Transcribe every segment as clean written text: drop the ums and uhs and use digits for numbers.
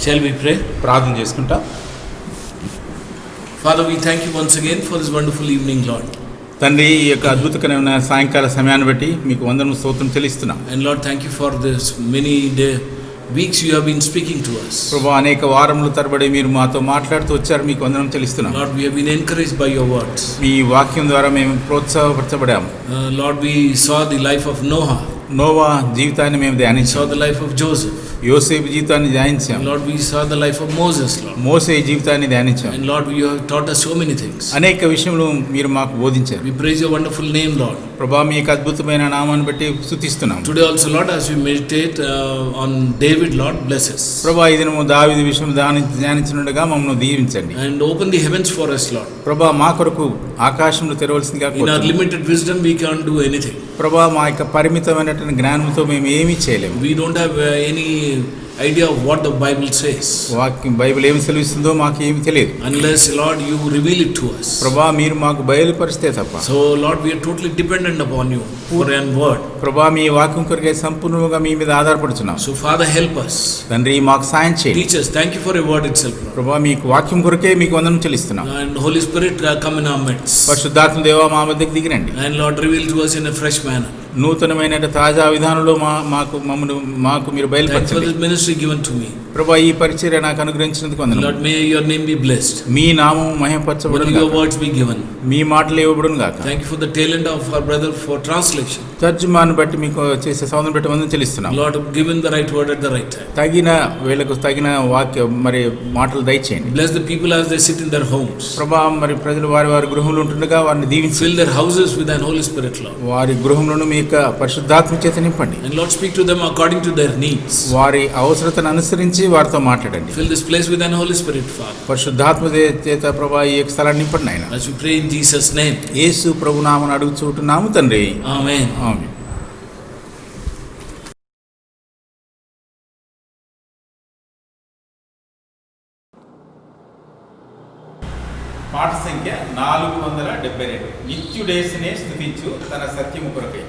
Shall we pray? ప్రార్థన చేసుకుంటా. Father, we thank you once again for this wonderful evening, Lord. తండ్రి, ఈ యొక్క అద్భుతకరమైన సాయంకాల సమయాన్ని బట్టి మీకు వందనము స్తోత్రం చెల్లిస్తున్నాం. And Lord, thank you for this many weeks you have been speaking to us. ప్రభువా, అనేక వారముల తరబడి మీరు మాతో మాట్లాడుతూ వచ్చారు, మీకు వందనం చెల్లిస్తున్నాం. Lord, we have been encouraged by your words. మీ వాక్యం ద్వారా మేము ప్రోత్సాహపరచబడాము. Lord, we saw the life of Noah. Noah జీవితాన్ని మేము ధ్యానించాం. Saw the life of Joseph. యోసేపు జీవితాన్ని ధ్యానించాం. Lord, we saw the life of Moses, Lord. మోసే జీవితాన్ని ధ్యానించాం. And Lord, you have taught us so many things. అనేక విషయములు మీరు మాకు బోధించారు. We praise your wonderful name, Lord. ప్రభువా, మీ యొక్క అద్భుతమైన నామాన్ని బట్టి స్తుతిస్తున్నాం. Today also, Lord, as we meditate on David, Lord, bless us. ప్రభువా, ఈ దినము దావీదు విషయం ధ్యానించుండగా మమ్మల్ని దీవించండి. And open the heavens for us, Lord. ప్రభువా, మా కొరకు ఆకాశంలో తెరవలసిందిగా In our limited wisdom, we can't do anything. ప్రభువా, మా యొక్క పరిమితమైనటువంటి జ్ఞానంతో మేము ఏమీ చేయలేము. We don't have any idea of what the Bible says. వాక్యం బైబిల్ ఏమి సెలవిస్తుందో మాకు ఏమి తెలియదు. Unless, Lord, you reveal it to us. ప్రభువా, మీరు మాకు బయలుపరిస్తే తప్ప. So, Lord, we are totally dependent upon you for your word. ప్రభువా, మీ వాక్యం కొరకే సంపూర్ణంగా మీ మీద ఆధారపడుతున్నాం. So, Father, help us. తండ్రి, మాకు సాయం చేయండి. Teach us. Thank you for your word itself, Lord. ప్రభువా, మీకు వాక్యం కొరకే మీకు వందనం చెల్లిస్తున్నాం. And Holy Spirit, come in our midst. పరిశుద్ధాత్మ దేవా, మా మధ్యకి దిగిరండి. And Lord, reveal to us in a fresh manner. నూతనమైన తాజా విధానంలో మాకు మీరు బయలుపరచండి. Thank you for this ministry given to me. ప్రభువా, ఈ పరిచర్య నాకు అనుగ్రహించినందుకు వందనాలు. Lord, may your name be blessed. మీ నామము మహిమపరచబడును May your గాక. words be given. మీ మాటలు ఇవ్వబడును గాక. Thank you for the talent of our brother for translation. తర్జుమాను బట్టి మీకు చేసే సౌందర్యం బట్టి వందనం చెల్లిస్తున్నాం. Lord, given the right word at the right time. తగిన వేళకు తగిన వాక్యం మరి మాటలు దయచేయండి. Bless the people as they sit in their homes. ప్రభా, మరి ప్రజలు వారి గృహంలో ఉంటుండగా వారిని దీవించి Fill their houses with thine Holy Spirit, Lord. వారి గృహంలోనూ మీ యొక్క పరిశుద్ధాత్మ చేత నింపండి. And Lord, speak to them according to their needs. వారి అవసరతను అనుసరించి వారితో మాట్లాడండి. Fill this place with thine Holy Spirit, Father. పరిశుద్ధాత్మ చేత ప్రభా, ఈ యొక్క స్థలాన్ని నింపండి నాయన. As we pray in Jesus' name. యేసు ప్రభు నామమున అడుగుచుంటున్నాము తండ్రి. Amen. ఆమేన్. పాట సంఖ్య 472. నిత్యుడేసునే స్తుతించు తన సత్యము కొరకై.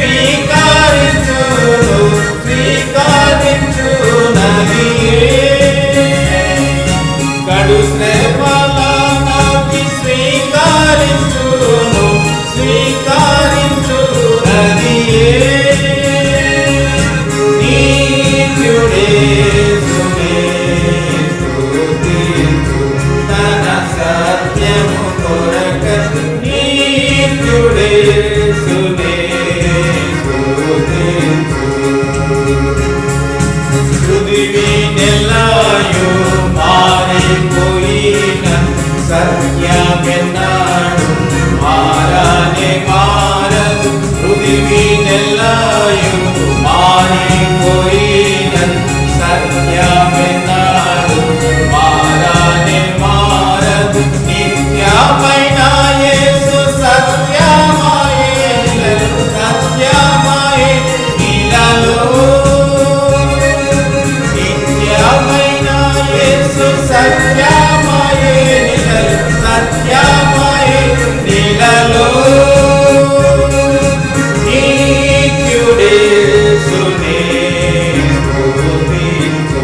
స్వీకరించు స్వీకరించు నదియే శ్రమలనవి స్వీకరించును స్వీకరించునదియే నీత్యుడేసునే స్తుతించు తన సత్యము కొరకై నీత్యుడేసునే స్తుతించు పృథివీనెల్లయు మారిపోయిన సత్యమెన్నాడు మారనే మారదు పృథివీనెల్లయు మారిపోయిన సత్యమెన్నాడు మారనే మారదు నిత్యమైన యేసు సత్యమయే సత్యమయే నీలలో నిత్యమైన యేసు సత్యమయే సత్యమయే నీలలో నీత్యుడేసునే స్తుతించు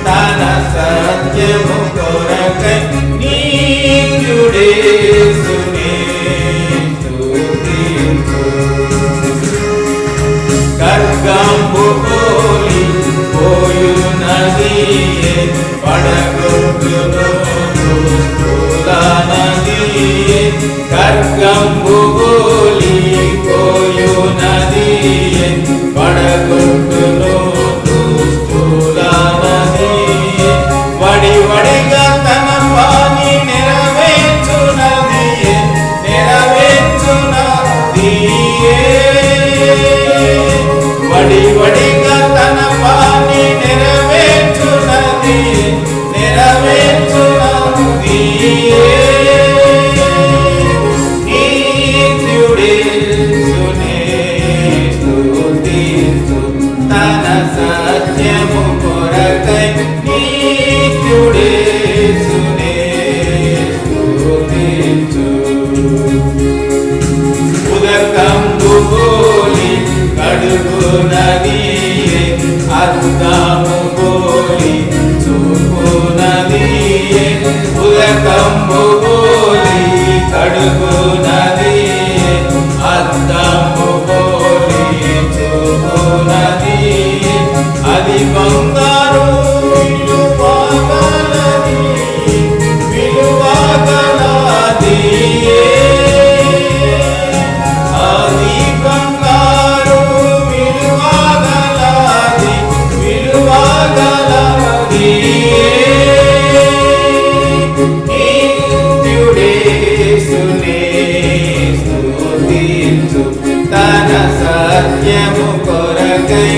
తన సత్యము కొరకై నీత్యుడేసునే స్తుతించు ఖడ్గంబు పోలి పోయునదియే పడగొట్టును దుష్టుల నదియే ఖడ్గంబు పోలి పోయునదియే పడగొట్టును దుష్టుల నదియే వడి వడిగా తన పని నెరవేర్చునదియే నెరవేర్చునదియే వడి వడిగా తన పని నెరవేర్చునదియే నెరవేర్చునదియే నీత్యుడేసునే స్తుతించు తన సత్యము కొరకై నీత్యుడేసునే స్తుతించు ఉదకంబు పోలి కడుగునదియే అద్దాము పోలి చూపునదియే ఉదకంబు పోలి కడుగునదియే అద్దాము పోలి చూపునదియే అది బంగారు విలువగలది విలువగలదియే అది బంగారు విలువగలది విలువగలదియే నీత్యుడేసునే స్తుతించు తన సత్యము కొరకై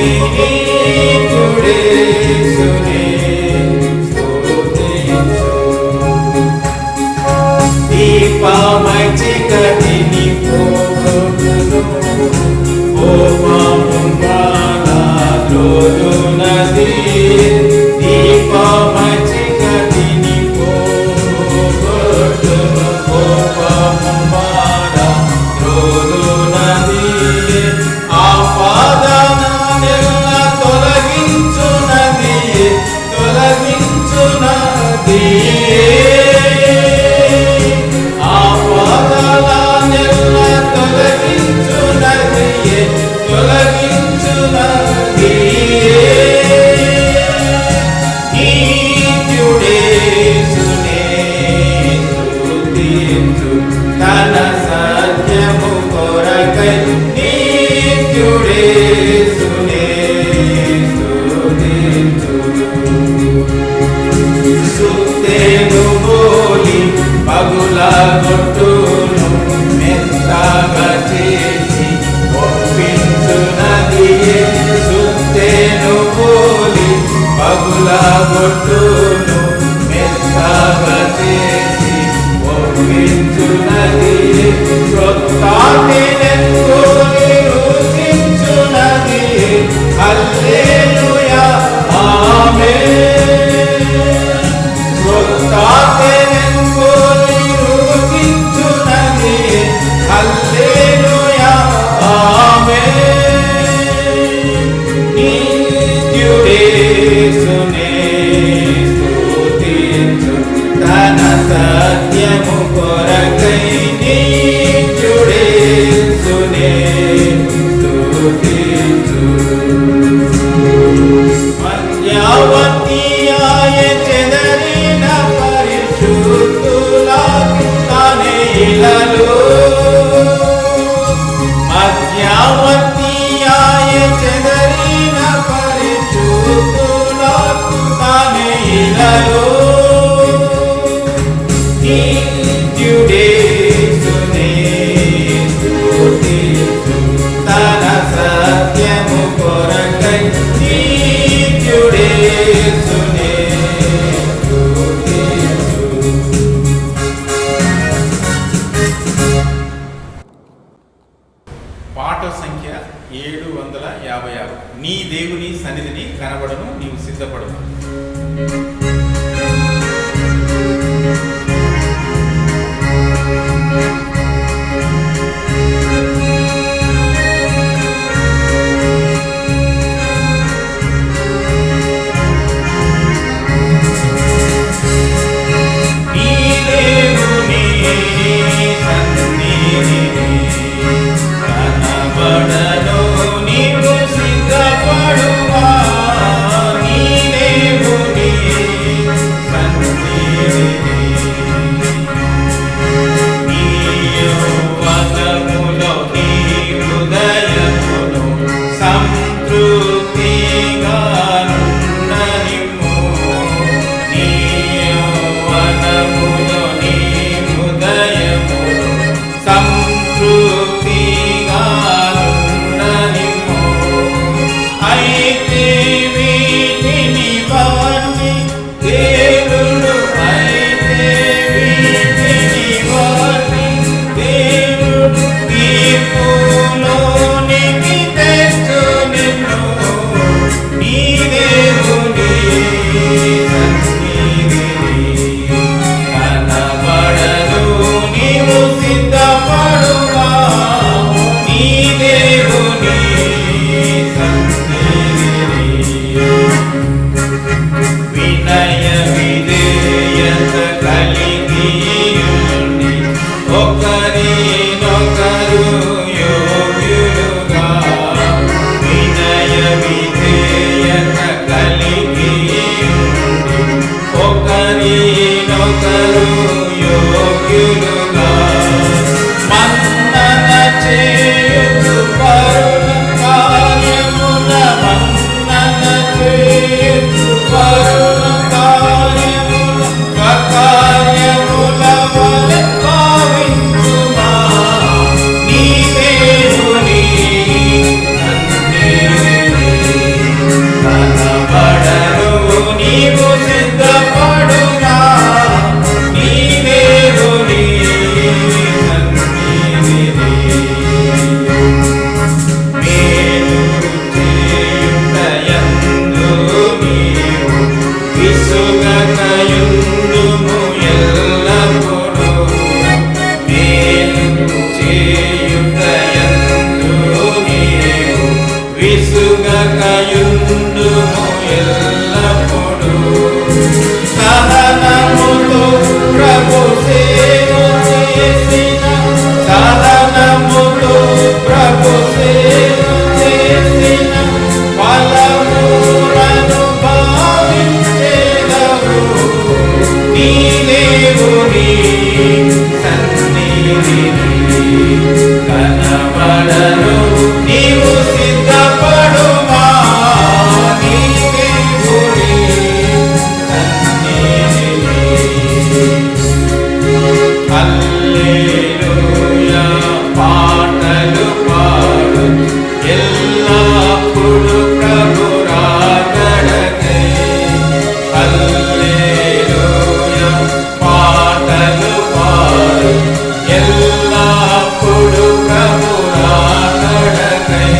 నీత్యుడేసునే స్తుతించు దీపమై చీకటిని పోగొట్టును కోపము బాధలోనునది దీపమై చీకటిని పోగొట్టును కోపము బాధలోనునది ఆపదనెల్ల తొలగించునది తొలగించునదియే ఆపదలనెల్ల తొలగించునదియే తొలగించునదియే నీత్యుడేసునే స్తుతించు తన సత్యము కొరకై నీత్యుడేసునే స్తుతించు సుత్తేను పోలి పగులగొట్టును మెత్తగా చేసి ఒప్పించునదియే సుత్తేను పోలి పగులగొట్టును మెత్తగా చేసి ఒప్పించునదియే క్రొత్తాటినెత్తుకొని రుచించునదియే హల్లెలూయా ఆమేన్ క్రొత్తాటినెత్తుకొని రుచించునదియే హల్లెలూయా ఆమేన్ నీత్యుడేసునే స్తుతించు తన సత్యము కొరకై నిత్యుడేసునే స్తుతించు. మధ్యవర్తియాయ చెదరిన పరిశుద్ధులకు తానే ఇలలో. మధ్యవర్తియాయ చెదరిన పరిశుద్ధులకు తానే ఇలలో. నిత్యుడేసునే స్తుతించు. తన సత్యము కొరకై నిత్యుడేసునే స్తుతించు. పాట సంఖ్య 756. నీ దేవుని సన్నిధిని కనబడను, నీవు సిద్ధపడను. నీ దేవుని సన్నిధిని కనబడను, నీవు సిద్ధపడుమా. నీ దేవుని సన్నిధిని నీ యౌవనములో నీ హృదయమును సంతృప్తిగా ఉండనిమ్ము. నీ యౌవనములో నీ హృదయమును సంతృప్తిగా ఉండనిమ్ము. అయితే వీటిని బట్టి దేవుడు అయితే వీటిని బట్టి దేవుడు తీర్పులోనికి తెచ్చు నిన్ను. నీ దేవుని సన్నిధిని కనబడను, నీవు సిద్ధపడుమా. నీ దేవుని సన్నిధిని వినయ విధేయత కలిగి ఉండి ఒకరినొకరు యోగ్యులుగా. వినయ విధేయత కలిగి ఉండి ఒకరినొకరు యోగ్యులుగా. మన్నన చేయుచు పరుల కార్యముల మన్నన చేయుచు పరుల కార్యముల స్వకార్యముల వలె భావించుమా. నీ దేవుని సన్నిధిని కనబడను, నీవు సిద్ధపడుమా. నీ దేవుని సన్నిధిని మేలు చేయుటయందు నీవు విసుగకయుండుము ఎల్లప్పుడూ. మేలు చేయుటయందు నీవు విసుగకయుండుము ఎల్లప్పుడూ. సహనముతో ప్రభు సేవ చేసిన సహనముతో ప్రభు సేవ చేసిన ఫలములను భావించెదవు. నీ దేవుని సన్నిధిని కనబడను, నీవు సిద్ధపడుమా. నీ దేవుని సన్నిధిని. హల్లెలూయా పాటలు పాడు ఎల్లప్పుడు ప్రభు రాకడకై. హల్లెలూయా పాటలు పాడు ఎల్లప్పుడు ప్రభు రాకడకై.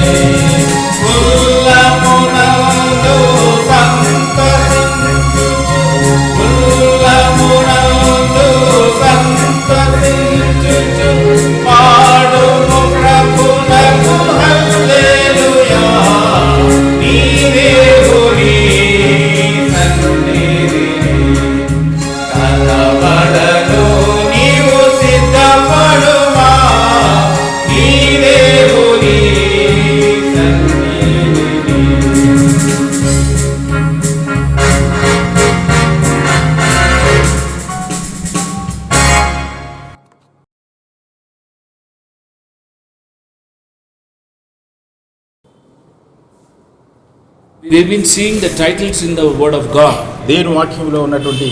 we've been seeing the titles in the Word of God. దేవుని వాక్యంలో ఉన్నటువంటి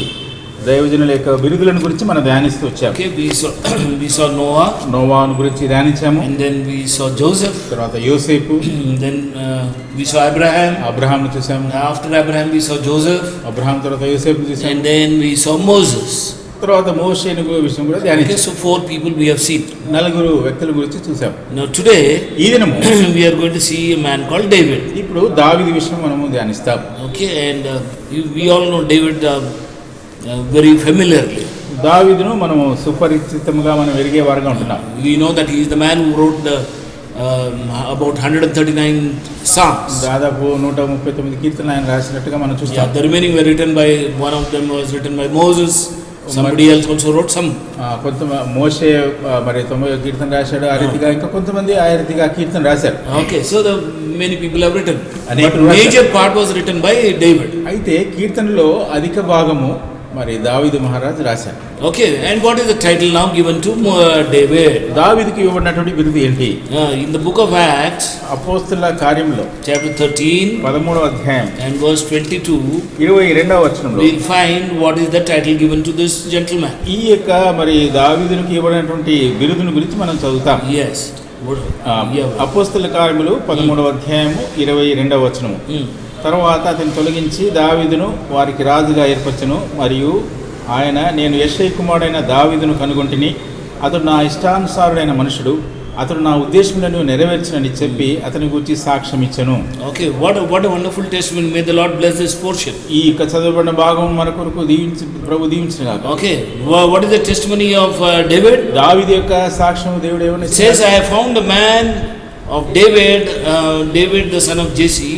దైవజనుల యొక్క బిరుదులను గురించి మనం ధ్యానిస్తూ వచ్చాము. Okay, we saw Noah, నోవాను గురించి ధ్యానించాము. and then we saw Joseph, తర్వాత యోసేపు, then we saw Abraham. అబ్రహాంను చూసాము. After Abraham we saw Joseph, Abraham తర్వాత యోసేపు చూసాము. and then we saw Moses. తర్వాత మోషేను విషయం కూడా Okay, ధ్యానించాము. so 4 people we have seen. నలుగురు వ్యక్తుల గురించి చూసాము. Now today ఈ దినము we are going to see a man called David. ఇప్పుడు దావీదు విషయం మనము ధ్యానిస్తాం. Okay, and we all know David very familiarly. దావీదును మనము సుపరిచితముగా మనం ఎరిగే వారుగా ఉంటున్నాం. We know that he is the man who wrote about 139 psalms. దాదాపు 139 కీర్తనలు ఆయన రాసినట్టుగా మనం Yeah, చూస్తాం. the remaining were written by, one of them was written by Moses. Somebody else also wrote some. కొంత మోషే మరి 90 కీర్తన రాశాడు. ఆ రీతిగా ఇంకా కొంతమంది ఆ రీతిగా కీర్తన రాశారు. Okay, so the many people have written. అనేక But major part was written by David. అయితే కీర్తనలో అధిక భాగము మరి దావీదు మహారాజు రాశారు. Okay, and what is the title now given to David? దావీదుకి ఇవ్వబడినటువంటి బిరుదు ఏంటి? In the book of Acts, అపోస్తలుల కార్యములో chapter 13 13వ అధ్యాయం and verse 22, 22వ వచనంలో we'll find what is the title given to this gentleman. ఈ యొక్క మరి దావీదునికి ఇవ్వబడినటువంటి బిరుదును గురించి మనం చదువుతాం. Yes. అపోస్తలుల కార్యములు 13వ అధ్యాయము 22వ వచనము. తర్వాత అతను తొలగించి దావీదును వారికి రాజుగా ఏర్పరచెను. మరియు ఆయన, నేను యెషయి కుమారుడైన దావీదును కనుగొంటిని, అతడు నా ఇష్టానుసారుడైన మనుషుడు, అతడు నా ఉద్దేశములను నెరవేర్చునని చెప్పి అతని గురించి సాక్ష్యం ఇచ్చెను. Okay, what a wonderful testimony. May the Lord bless this portion. ఈ యొక్క చదవబడిన భాగం మన కొరకు ప్రభు దీవించిన గాక. Okay, what is the testimony of David? దావీదు యొక్క సాక్ష్యం దేవుడు ఏమని It says, I have found a man of David, David the son of Jesse,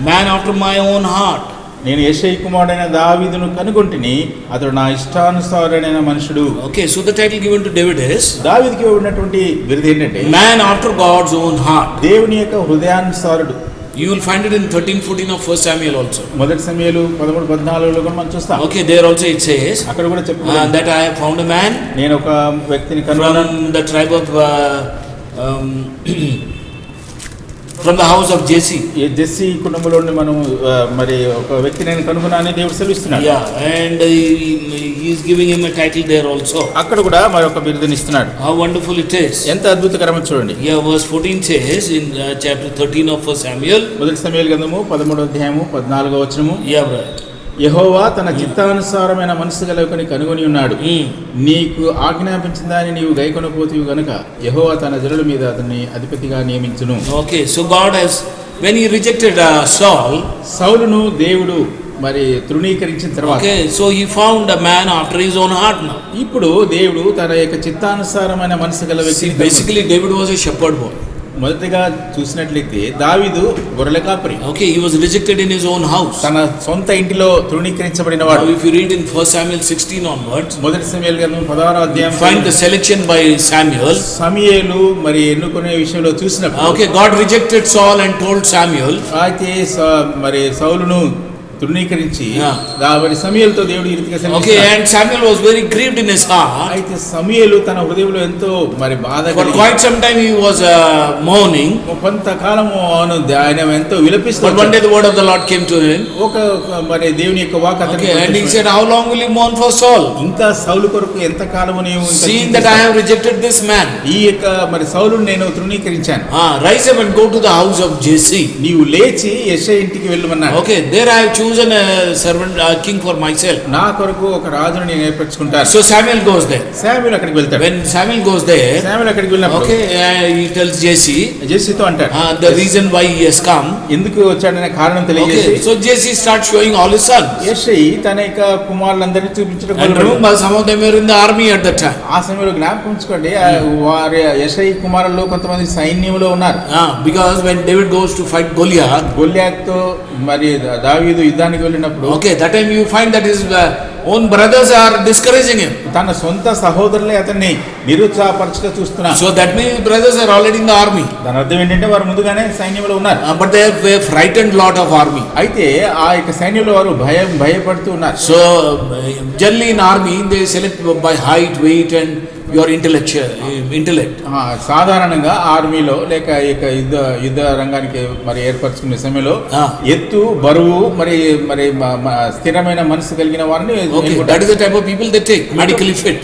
man after my own heart. నేను యెషయి కుమారుడైన దావీదును కనుగొంటిని, అతడు నా ఇష్టానుసారుడైన మనుషుడు. Okay, so the title given to David is దావీదుకి ఇవ్వబడినటువంటి బిరుదు ఏంటంటే man after God's own heart. దేవుని యొక్క హృదయానుసారుడు. You will find it in 13-14 of 1 Samuel also. మొదటి సమయాలు 13-14లో కూడా మనం చూస్తాం. Okay, there also it says అక్కడ కూడా చెప్పాను, that I have found a man నేను ఒక వ్యక్తిని కనుగొన్నాను from the tribe of from the house of Jesse. Jesse కుటుంబంలో నుండి మనం మరి ఒక వ్యక్తి నేను కనుగొన్నానని దేవుడు సెలవిస్తున్నాడు. Yeah, and he is giving him a title there also. అక్కడ కూడా మరి ఒక బిరుదుని ఇస్తున్నాడు. How wonderful it is. ఎంత అద్భుతకరమో చూడండి. Yeah, verse 14 says in chapter 13 of 1 Samuel. మొదటి సమయాల గ్రంథము 13వ అధ్యాయము 14వ వచనము. Yeah, brother. యెహోవా తన చిత్తానుసారమైన మనసు గలవని కనుగొని ఉన్నాడు. నీకు ఆజ్ఞాపించిన దాన్ని నీవు గైకొనపోతీవు గనుక యెహోవా తన జనుల మీద అతన్ని అధిపతిగా నియమించును. Okay, so God has, when he rejected Saul, సౌలును దేవుడు మరి తృణీకరించిన తర్వాత, okay, so he found a man after his own heart now. ఇప్పుడు దేవుడు తన యొక్క చిత్తానుసారమైన మనసు గల వ్యక్తిని Basically David was a shepherd boy. మొదటిగా చూసినట్లయితే దావీదు గొర్రెల కాపరి. Okay, he was rejected in his own house. తన సొంత ఇంటిలో తృణీకరించబడిన వాడు. Now if you read in 1 Samuel 16 onwards, మొదటి సమూయేలు గ్రంథం 16వ అధ్యాయం find the selection by Samuel. సమూయేలు మరి ఎన్నుకునే విషయంలో చూసినప్పుడు, Okay, God rejected Saul and told Samuel, అయితే మరి సౌలును తృణీకరించి Yeah. మరి సమూయేలుతో దేవుడు ఈ రీతిగా okay, సెలవిస్తున్నాడు. and Samuel was very grieved in his heart. అయితే సమూయేలు తన హృదయంలో ఎంతో మరి బాధ For కలిగి quite some time he was mourning. కొంతకాలము ఆయన ఎంతో But one విలపిస్తున్నాడు. day the word of the Lord came to him. ఒక మరి దేవుని యొక్క వాక్ Okay, and he అతనికి said, how long will you mourn for Saul? ఇంకా సౌలు కొరకు ఎంత కాలము నీవు ఇంకా Seeing that I have rejected this man. ఈ యొక్క మరి సౌలును నేను తృణీకరించాను. Rise up and go to the house of Jesse. నీవు లేచి యెషయి ఇంటికి వెళ్ళమన్నాడు. Okay, there I have chosen a servant, king for myself. నా కొరకు ఒక రాజును నేను ఏర్పరచుకుంటాను. So Samuel goes there. Samuel అక్కడికి వెళ్తాడు. When Samuel goes there, Samuel అక్కడికి వెళ్ళినప్పుడు okay, he tells Jesse జెస్సీతో అంటాడు the reason why he has come. ఎందుకు వచ్చాడనే కారణం తెలియజేసి, Okay, so Jesse starts showing all his sons. యెషయి తన యొక్క కుమారులందరినీ చూపించడం And మొదలుపెట్టాడు. remember, some of them were in the army at that time. ఆ సమయంలో జ్ఞాపకం ఉంచుకోండి, వారి యెషయి కుమారుల్లో కొంతమంది సైన్యంలో ఉన్నారు. Because when David goes to fight Goliath, గొల్యాతుతో మరి దావీదు యుద్ధానికి వెళ్ళినప్పుడు, okay, that time you find that his own brothers are discouraging him. తన సొంత సహోదరులే అతన్ని నిరుత్సాహపరచుగా చూస్తున్నారు. So that means brothers are already in the army. దాని అర్థం ఏంటంటే వారు ముందుగానే సైన్యంలో ఉన్నారు. But they have a frightened lot of army. అయితే ఆ యొక్క సైన్యంలో వారు భయపడుతూ ఉన్నారు. So generally in army they select by height, weight and your intellect. సాధారణంగా ఆర్మీలో లేక ఇక యుద్ధ రంగానికి మరి ఏర్పరచుకునే సమయంలో ఎత్తు బరువు మరి మరి స్థిరమైన మనసు కలిగిన వారిని that is the type of people they take, medically fit.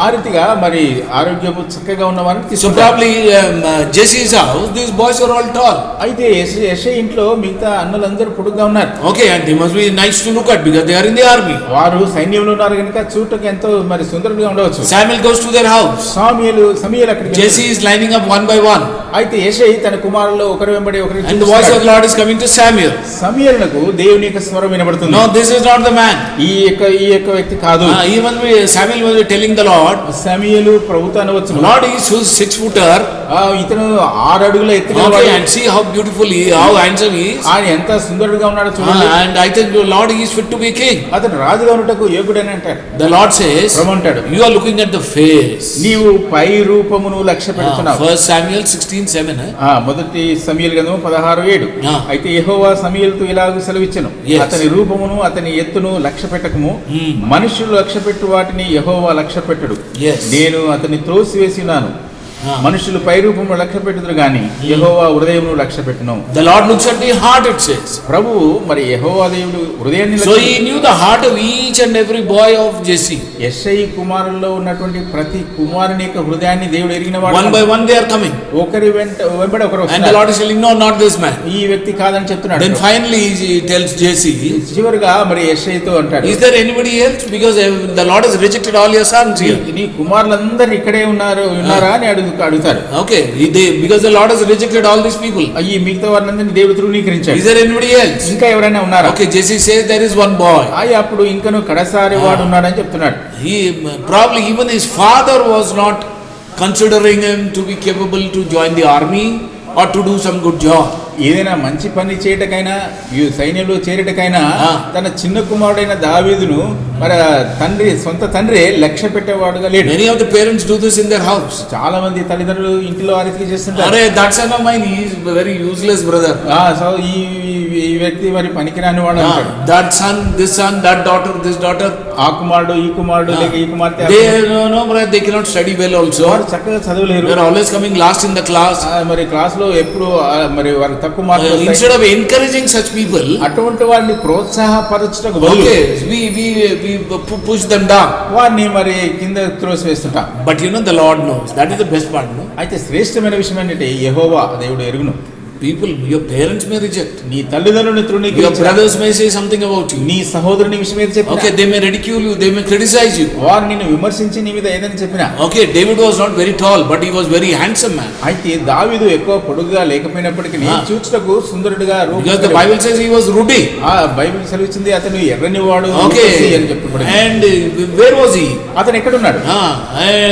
ఆ రీతిగా మరి ఆరోగ్యము చక్కగా ఉన్న వారిని So probably Jesse's house, these boys are all tall. అయితే యెషయా ఇంట్లో మిగతా అన్నలందరూ పొడుగ్గా ఉన్నారు. Okay, and they must be nice to look at because they are in the army. వారు సైన్యంలో ఉన్నారు కనుక చూడటానికి ఎంతో మరి సుందరంగా ఉండవచ్చు. Samuel goes to their house. సమూయేలు అక్కడికి Jesse is lining up one by one. అయితే యెషయా తన కుమారుల్లో ఒకరి వెంబడి ఒకరిని And the voice of the Lord is coming to Samuel. సమూయేలునకు దేవుని యొక్క స్వరం వినబడుతుంది. No, this is not the man. ఈ యొక్క వ్యక్తి కాదు. Samuel was telling the Lord. సమూయేలు ప్రభువుతో అనవచ్చు. Lord is 6 footer. ఇతను 6 అడుగుల ఎత్తుగా ఉన్నాడు. And see how beautiful he, how handsome he is. ఆయన ఎంత సుందరుడుగా ఉన్నాడో చూడండి. And I think the Lord is fit to be king. అతను రాజుగా ఉన్నటకు యోగ్యుడని అంటాడు. The Lord says, ప్రభు అంటాడు, you are looking at the face. నీవు పై రూపమును లక్ష్య పెడుతున్నావు. 1 Samuel 16:7. మొదటి సమూయేలు గ్రంథము 16:7. అయితే యెహోవా సమూయేలుతో ఇలాగ సెలవిచ్చెను, అతని రూపమును అతని ఎత్తును లక్ష్య పెట్టకము. మనుషులు లక్ష్య పెట్టు వాటిని యెహోవా లక్ష్య పెట్టడు. నేను అతన్ని త్రోసివేసినాను. మనుషులు పై రూపమును లక్ష్య పెట్టుదురు గాని యెహోవా హృదయమును లక్ష్య పెట్టును. The Lord looks at the heart, it says. ప్రభువు మరి యెహోవా దేవుడు హృదయాన్ని So he knew the heart of each and every boy of Jesse. యెషయి కుమారుల్లో ఉన్నటువంటి ప్రతి కుమారుని యొక్క హృదయాన్ని దేవుడు ఎరిగినవాడు. One by one they are coming. ఒకరి వెంబడి ఒకరు వస్తున్నారు. And the Lord is telling, no, not this man. ఈ వ్యక్తి కాదని చెప్తున్నాడు. Then finally he tells Jesse, చివరిగా మరి యెషయితో అంటాడు, is there anybody else? Because the Lord has rejected all your sons here. నీ కుమారులందరూ ఇక్కడే ఉన్నారా అని అడుగుతారు. Okay, because the Lord has rejected all these people. ఈ మిగతా వారందరిని దేవుడు తృణీకరించాడు. Is there anybody else? ఇంకా ఎవరైనా ఉన్నారా? Okay, Jesse says there is one boy. అప్పుడు ఇంకను కడసారి వాడు ఉన్నాడని చెప్తున్నాడు. He probably even his father was not considering him to be capable to join the army or to do some good job. ఏదైనా మంచి పని చేయటకైనా సైన్యంలో చేరటకైనా తన చిన్న కుమారుడైన దావీదును మరి సొంత తండ్రి లక్ష్య పెట్టేవాడుగా లేడు. Many of the parents do this in their house. చాలా మంది తల్లిదండ్రులు ఇంట్లో ఆ రీతిగా చేస్తుంటారు. Arey, that son of mine, he is very useless brother. So ఈ వ్యక్తి మరి పనికిరాని వాడు అంటాడు. That son, this son, that daughter, this daughter. ఆ కుమారుడు ఈ కుమారుడు లేక ఈ కుమార్తె. No, brother, they cannot study well also. వారు చక్కగా చదవలేరు. They are always coming last in the class. మరి క్లాస్ లో ఎప్పుడు మరి వారు తక్కువ మార్కులు వస్తాయి. Instead of encouraging such people, అటువంటి వారిని ప్రోత్సాహపరచటకు బదులు we push them down. వారిని మరి కింద త్రోసివేస్తుంటాం. But you know the Lord knows. That is the best part, no? అయితే శ్రేష్టమైన విషయం ఏంటంటే యెహోవా దేవుడు ఎరుగును. People, your parents may reject. నీ తల్లిదండ్రులను తృణీకరించు. Your brothers may say something about you. నీ సహోదరుని విషయం ఏది చెప్పినా. Okay, they may ridicule you, they may criticize you. వారు నిన్ను విమర్శించి నీ మీద ఏదైనా చెప్పినా. Okay, David was not very tall, but he was very handsome man. అయితే దావీదు ఎక్కువ పొడుగుగా లేకపోయినప్పటికీ చూచుటకు సుందరుడిగా Because the Bible says he was ruddy. Bible సెలవిస్తుంది అతను ఎర్రని వాడు అని చెప్పబడింది. And where was he? అతను ఎక్కడ ఉన్నాడు?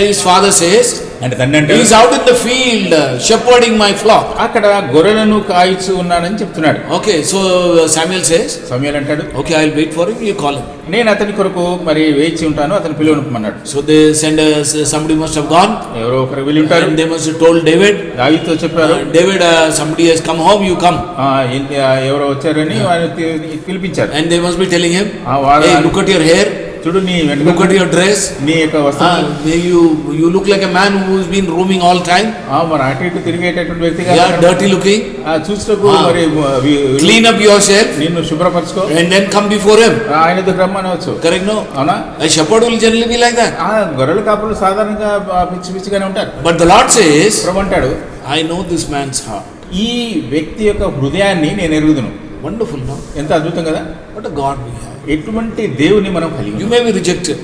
His father says, అంటే తండ్రి అంటే he is out in the field shepherding my flock. అక్కడ గొర్రెలను కాయిచు ఉన్నాడని చెప్తున్నాడు. Okay, so Samuel says, సమూయేలు అంటాడు, okay, I will wait for him, you call him. నేను అతని కొరకు మరి వేచి ఉంటాను, అతని పిలువనుమన్నాడు. So they send somebody must have gone. ఎవరో ఒకరు వెళ్ళి ఉంటారు. And they must have told David. దావీదుతో చెప్పారు, David, somebody has come home, you come. ఎవరో వచ్చారని ఆయన పిలిపించారు. And they must be telling him, hey, look at your hair. చూడు నీ look at your dress. నీ యొక్క వస్త్రం. You look like a man who has been roaming all time. మరి అటు ఇటు తిరిగేటటువంటి వ్యక్తిగా. You are dirty looking. చూస్తకు మరి clean up yourself. నిన్ను శుభ్రపరచుకో. And then come before him. ఆయన దగ్గర రమ్మనవచ్చు. Correct, no? అవునా? A shepherd will generally be like that. గొర్రెల కాపులు సాధారణంగా పిచ్చిగానే ఉంటారు. But the Lord says, ప్రభు అంటాడు, I know this man's heart. ఈ వ్యక్తి యొక్క హృదయాన్ని నేను ఎరుగుదును. Wonderful, no? ఎంత అద్భుతం కదా. What a God we have. ఎటువంటి దేవుని మనం కలిగి ఉన్నాం. You may be rejected.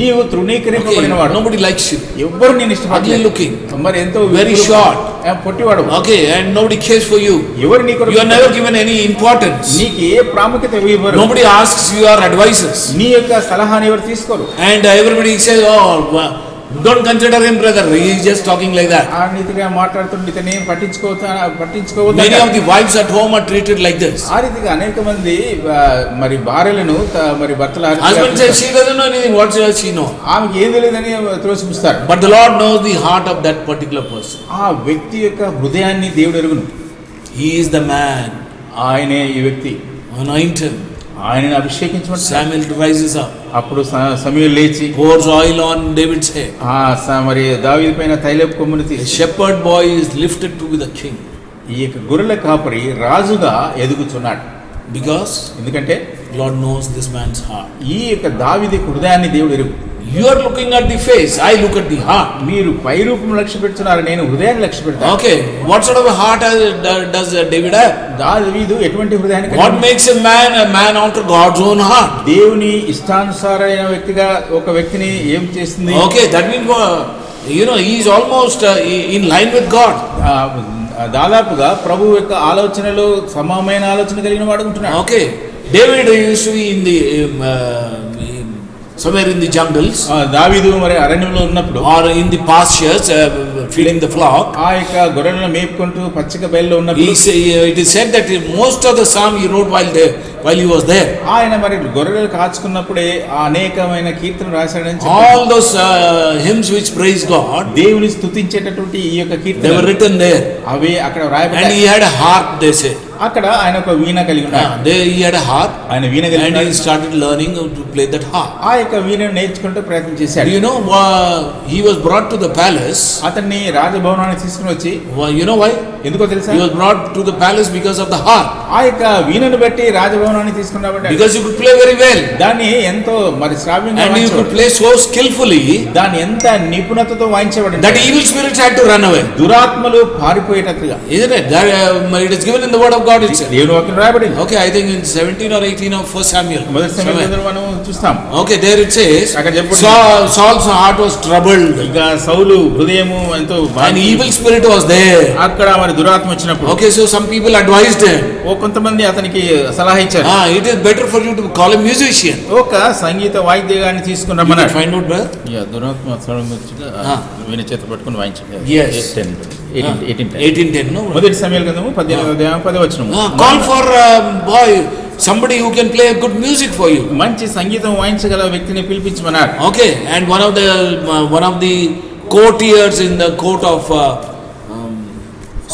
నీవు తృణీకరింపబడినవాడు. Nobody likes you. ఎవ్వరు నిన్ను ఇష్టపడలేదు. Ugly looking. మరి ఎంతో very short. పొట్టివాడు. Okay, and nobody cares for you. ఎవరు నీకు You are never given any importance. నీకు ఏ ప్రాముఖ్యత ఇవ్వరు. Nobody asks you your advices. నీ యొక్క సలహాని ఎవరు తీసుకోరు. And everybody says, oh, don't consider him brother, he is just talking like that. ఆ రీతిగా మాట్లాడుతుంటే ఇతనే పట్టించుకోవద్దు. Many of the wives at home are treated like this. ఆ రీతిగా అనేక మంది మరి భార్యలను మరి భర్తల husband says she doesn't know anything, what does she know? ఆమెకి ఏం తెలియదని త్రోసిపుస్తారు. But the Lord knows the heart of that particular person. ఆ వ్యక్తి యొక్క హృదయాన్ని దేవుడు ఎరుగును. He is the man. ఆయనే ఈ వ్యక్తి. Anoint him. ఆయనను అభిషేకించమంటున్నాడు. Samuel rises up, అప్పుడు సమూయేలు లేచి pours oil on David's head. మరి దావీదు పైన తైలపు కొమ్మును The తీసి shepherd boy is lifted to be the king ఈ యొక్క గొర్రెల కాపరి రాజుగా ఎదుగుతున్నాడు. because ఎందుకంటే Lord knows this man's heart. ఈ యొక్క దావీదు హృదయాన్ని దేవుడు ఎరుగు. You are looking at the face, I look at the heart. మీరు పై రూపం లక్ష్య పెడుతున్నారు, నేను హృదయాన్ని లక్ష్య పెడతాను. Okay, what sort of a heart does David have? దావీదు ఎటువంటి హృదయాన్ని కలిగి What makes a man after God's own heart? దేవుని ఇష్టానుసారైన వ్యక్తిగా ఒక వ్యక్తిని ఏం చేస్తుంది? Okay, that means he is almost in line with God. దాదాపుగా ప్రభు యొక్క ఆలోచనలో సమానమైన ఆలోచన కలిగిన వాడు ఉంటున్నాడు. Okay, David used to be in the somewhere in the jungles, దావీదు మరి అరణ్యంలో ఉన్నప్పుడు or in the pastures feeding the flock. ఆ యొక్క గొర్రెలను మేపుకుంటూ పచ్చిక బయలులో ఉన్నప్పుడు It is said that most of the psalm he wrote while he was there. ఆయన మరి గొర్రెలు కాచుకున్నప్పుడే అనేకమైన కీర్తనలు రాశాడని All those hymns which praise God, దేవుని స్తుతించేటటువంటి ఈ యొక్క they కీర్తనలు were written there. అవి అక్కడ And రాయబడ్డాయి. he had a harp, they say. అక్కడ ఆయన ఒక వీణ కలిగి ఉన్నాడు. He had a harp, ఆయన వీణ కలిగి and he ఉన్నాడు. started learning to play that harp. ఆ యొక్క వీణను నేర్చుకుంటూ ప్రయత్నం Do చేశాడు. you know he was brought to the palace? అతన్ని రాజభవనానికి తీసుకుని వచ్చి, You know why? ఎందుకో తెలుసా? He was brought to the palace because of the harp. ఆ యొక్క వీణను బట్టి రాజభవనానికి తీసుకున్నాడు. Because he could play very well. దాన్ని ఎంతో మరి శ్రావ్యంగా And he could వాయించేవాడు. play so skillfully దాన్ని ఎంత నిపుణతతో వాయించేవాడు that evil spirits had to run away. దురాత్మలు పారిపోయేటట్లుగా. Isn't it? It is given in the word of God itself. దేవుని వాక్యం రాయబడింది. Okay, I think in 17 or 18 of 1 Samuel. మొదటి సమయంలో మనం చూస్తాం. Okay, there it says, అక్కడ చెప్పబడింది. Saul's heart was troubled. ఇక సౌలు హృదయము ఎంతో An evil spirit was there. అక్కడ మరి దురాత్మ వచ్చినప్పుడు Okay, so some people advised him. కొంతమంది అతనికి సలహా ఇచ్చారు. It is better for you to call a musician. ఒక సంగీత వాయిద్యాన్ని తీసుకుని You can రమ్మన్నాడు. find out where? దురాత్మ వీణ చేత పట్టుకుని వాయించాడు. Yes. 18:10, no? మొదటి సమయాల గ్రంథము 18:10. Call for a boy, somebody who can play good music for you. మంచి సంగీతం వాయించగల వ్యక్తిని పిలిపించమన్నాడు. Okay, and one of the courtiers in the court of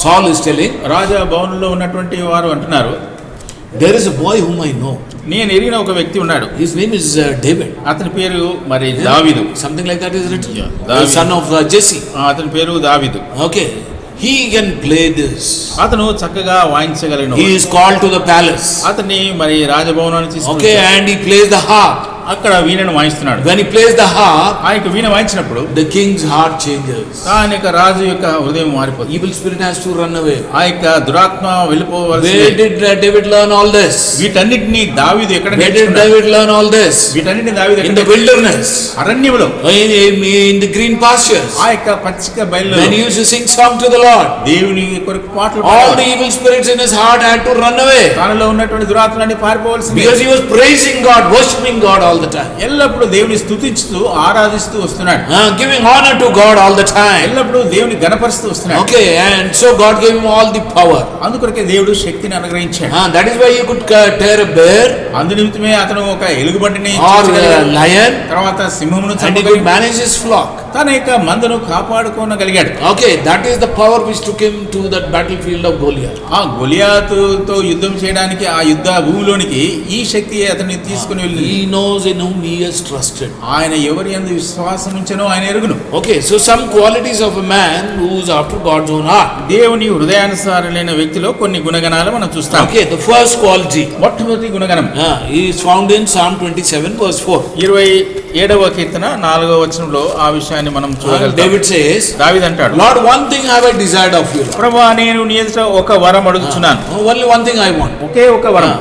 Saul is telling, రాజా భవనంలో ఉన్నటువంటి వారు అంటున్నారు, there is a boy whom I know. నేను ఎరిగిన ఒక వ్యక్తి ఉన్నాడు. His name is David. అతని పేరు మరి దావీదు. Something like that is written. Yeah, The David. son of Jesse. అతని పేరు దావీదు. Okay, he can play this. అతను చక్కగా వాయించగలను. He is called to the palace. అతన్ని మరి రాజభవనానికి తీసుకుని Okay, and he plays the harp. అక్కడ వీణను వాయిస్తున్నాడు. When he plays the harp, ఆ యొక్క వీణ వాయించినప్పుడు the king's heart changes. ఆయన యొక్క రాజు యొక్క హృదయం మారిపోతుంది. Evil spirit has to run away. ఆ యొక్క దురాత్మ వెళ్ళిపోవలసి. Where did David learn all this? వీటన్నిటిని దావీదు ఎక్కడ Where did నేర్చుకున్నాడు? David learn all this? వీటన్నిటిని దావీదు In ఎక్కడ the wilderness, అరణ్యములో, in the green pastures. ఆ యొక్క పచ్చిక బయలులో When he used to sing song to the Lord, దేవుని కొరకు పాటలు all పాడేవాడు. the evil spirits in his heart had to run away తనలో ఉన్నటువంటి దురాత్మలన్నీ పారిపోవలసింది. because he was praising God, worshiping God all the time, ఎల్లప్పుడూ దేవుని స్తుతిస్తూ ఆరాధిస్తూ వస్తున్నాడు. giving honor to God all the time. ఎల్లప్పుడూ దేవుని గణపరుస్తూ వస్తున్నాడు. Okay, and so God gave him all the power. అందుకొరకే దేవుడు శక్తిని అనుగ్రహించాడు. That is why he could tear a bear అందు నిమిత్తమే అతను ఒక ఎలుగుబంటిని or a చీల్చగలిగాడు. lion, తర్వాత సింహమును and he could చంపగలిగాడు. manage his flock. తన యొక్క మందను కాపాడుకోనగలిగాడు. Okay, that is the power which took him to that battlefield of Goliath. ఆ గొలియాతుతో యుద్ధం చేయడానికి ఆ యుద్ధ భూమిలోనికి ఈ శక్తి అతన్ని తీసుకుని వెళ్ళింది. He knows in whom he has trusted. ఆయన ఎవరి యందు విశ్వాసం ఉంచెనో ఆయన ఎరుగును. Okay, so some qualities of a man who is after God's own heart. దేవుని హృదయానుసారులైన వ్యక్తిలో కొన్ని గుణగణాలు మనం చూస్తాం. Okay, the first quality మొట్టమొదటి గుణగణం is found in Psalm 27 verse 4. 27వ కీర్తన 4వ వచనంలో ఆ విషయాన్ని మనం చూడగలుగుతాం. David says, దావీదు అంటాడు, Lord, one thing have I desired of you, Lord. ప్రభువా నేను నీ ఎదుట ఒక వరం అడుగుచున్నాను. Only one thing I want. ఒకే ఒక వరం.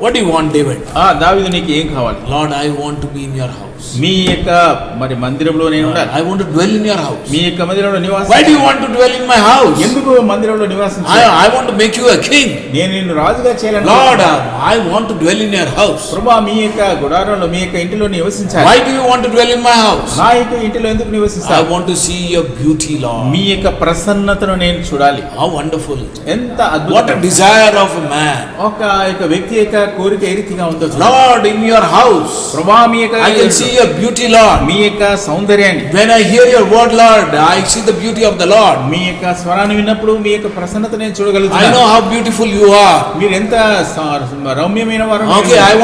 What do you want, David? దావీదు నీకు ఏం కావాలి? Lord, I want to be in your house. మీ యొక్క మరి మందిరంలో నేను ఉండాలి. I want to dwell in your house. మీ యొక్క మందిరంలో నివాసం. Why do you want to dwell in my house? ఎందుకు మందిరంలో నివాసించాలి? I want to make you a king. నేను నిన్ను రాజుగా చేయాలని. Lord, I want to dwell in your house. ప్రభువా మీ యొక్క గుడారంలో మీ యొక్క ఇంటిలో నివసించాలి. Why do you want to dwell in my house? నా యొక్క ఇంటిలో ఎందుకు I నివసిస్తావు? want to see your beauty, Lord. మీ యొక్క ప్రసన్నతను నేను చూడాలి. How wonderful. ఎంత What a అద్భుతం. desire of a man. ఒక యొక్క వ్యక్తి యొక్క కోరిక ఏ రీతిగా ఉందో చూడండి. Lord, in your house, ప్రభువా మీ యొక్క I can see your beauty, Lord. మీ యొక్క సౌందర్యాన్ని, When I hear your word, Lord, I see the beauty of the Lord. మీ యొక్క స్వరాన్ని విన్నప్పుడు మీ యొక్క ప్రసన్నత నేను I చూడగలుగుతాను. know how beautiful you are. మీరు ఎంత రమ్యమైన వారు. Okay, I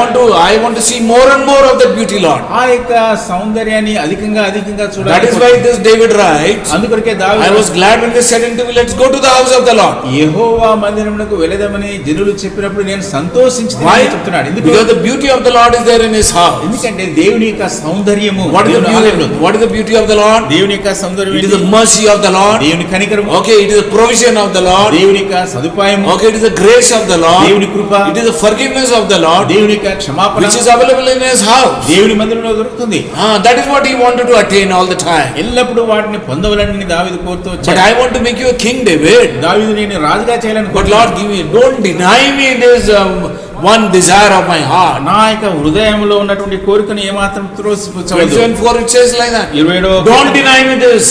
want to see more and more of that beauty, Lord. ఆ యొక్క సౌందర్యాన్ని అధికంగా That చూడాలి. is why this David writes, అందుకొరకే I దావీదు was glad when they said unto me, let's go to the house of the Lord. యెహోవా మందిరమునకు వెళదామని జనులు చెప్పినప్పుడు నేను సంతోషించి Why? చెప్తున్నాడు. ఎందుకు? Because the beauty of the Lord is there in his house. ఎందుకంటే దేవుని యొక్క సౌందర్యము, What is the దేవుని ఆలయంలో. beauty? What is the beauty of the Lord? దేవుని యొక్క సౌందర్యం It is ఏంటి? the mercy of the Lord. దేవుని కనికరము. Okay, it is the provision of the Lord. దేవుని యొక్క సదుపాయము. Okay, it is the grace of the Lord. దేవుని కృప. It is the forgiveness of the Lord, దేవుని యొక్క క్షమాపణ which is available in his house. దేవుని మందిరంలో దొరుకుతుంది. That is what he wanted to attain all the time. ఎల్లప్పుడూ వాటిని పొందవలని దావీదు కోరుతూ But వచ్చాడు. I want to make you a king, David. దావీదు నేను రాజుగా చేయాలని But Lord, give me, don't deny me this one desire of my heart. నా యొక్క హృదయంలో ఉన్నటువంటి కోరికను ఏమాత్రం త్రోసిపుచ్చవద్దు. 27:4 it says like that. 27వ Don't deny me this.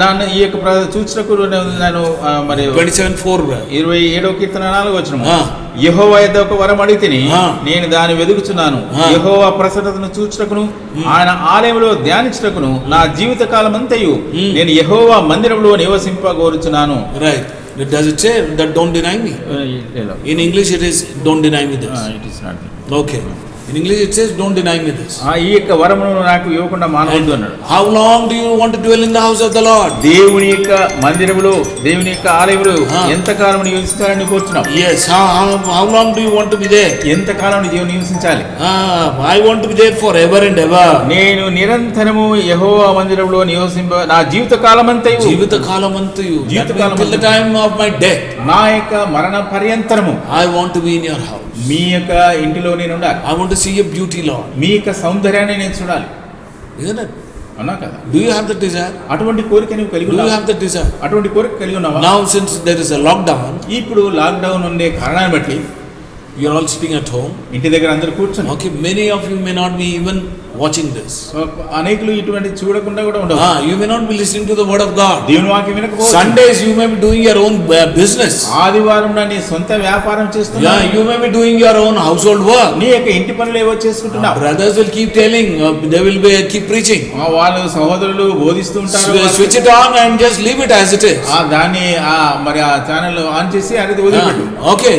నన్ను ఈ యొక్క సూచనకు నేను మరి 27:4. 27వ కీర్తన 4వ వచనము. ఆ. యెహోవా యొద్ద ఒక వరం అడిగితిని, ఆ. నేను దాన్ని వెదుకుచున్నాను. ఆ. యెహోవా ప్రసన్నతను చూచుటకును ఆయన ఆలయంలో ధ్యానించుటకును నా జీవిత కాలమంతయు నేను యెహోవా మందిరంలో నివసింపగోరుచున్నాను. Right. Does it say that don't deny me? In English it is don't deny me this. It is not. Okay. In English it says don't deny me this. ఈ యొక్క వరమును నాకు ఇవ్వకుండా మానవద్దు అన్నాడు. How long do you want to dwell in the house of the Lord? దేవుని యొక్క మందిరములో, దేవుని యొక్క ఆలయములో ఆ. ఎంతకాలం నివసించాలని కోరుచున్నాం. Yes. How long do you want to be there? ఎంతకాలం దేవుని నివసించాలి. I want to be there forever and ever. నేను నిరంతరము యెహోవా మందిరంలో నా జీవిత కాలమంతయు, జీవిత కాలమంతయు, జీవిత that means till the time of my death, నా యొక్క మరణ పర్యంతరము I want to be in your house. మీ యొక్క ఇంటిలో నేను ఉండాలి. I want to see your beauty, Lord. మీ యొక్క సౌందర్యాన్ని నేను చూడాలి. Isn't it? అన్నా కదా? Do you have the desire? అటువంటి కోరిక నువ్వు కలిగి Do you ఉన్నావా? have the desire? అటువంటి కోరిక కలిగి ఉన్నావా? Now since there is a lockdown, ఇప్పుడు లాక్డౌన్ ఉండే కారణాన్ని బట్టి you are all sitting at home. ఇంటి దగ్గర అందరూ కూర్చొని, Okay, many of you may not be even watching this. అనేకులు ఇటువంటి చూడకుండా కూడా ఉండవు. You may not be listening to the word of God. దేవుని వాక్యం వినకపోవచ్చు. Sundays you may be doing your own business. ఆదివారం నీ సొంత వ్యాపారం చేస్తున్నావు. You may be doing your own household work. నీ యొక్క ఇంటి పనులు ఏవో చేసుకుంటున్నావు. Brothers will keep telling, they will keep preaching. వాళ్ళు సహోదరులు బోధిస్తూ ఉంటారు. Switch it on and just leave it as it is. దాన్ని మరి ఆ ఛానల్ ఆన్ చేసి అది వదిలిపెట్టు. Okay,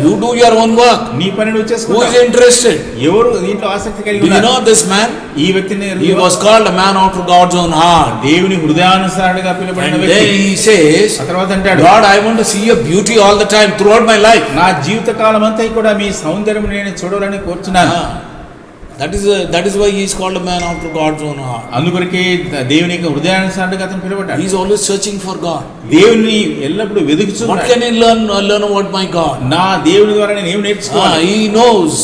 you do your own work. నీ పని నువ్వు Who is చేసుకుంటావు. interested? ఎవరు దీంట్లో ఆసక్తి కలిగి Do you ఉన్నారు? know this man? ఈ వ్యక్తిని He was called a man after God's own heart. దేవుని హృదయానుసారుడుగా పిలువబడిన And వ్యక్తి. then he says, ఆ తర్వాత అంటాడు, Lord, I want to see your beauty all the time throughout my life. నా జీవిత కాలం అంతా కూడా మీ సౌందర్యం నేను చూడాలని కోరుచున్నాను. That is why he is called a man after God's own heart. అందుకొరకే దేవుని యొక్క హృదయానుసారుడుగా అతను పిలువబడ్డాడు. He is always searching for God. దేవుని ఎల్లప్పుడూ What వెతుకుచున్నాడు. can he learn about my God? నా దేవుని ద్వారా నేను ఏమి నేర్చుకోవాలి? He knows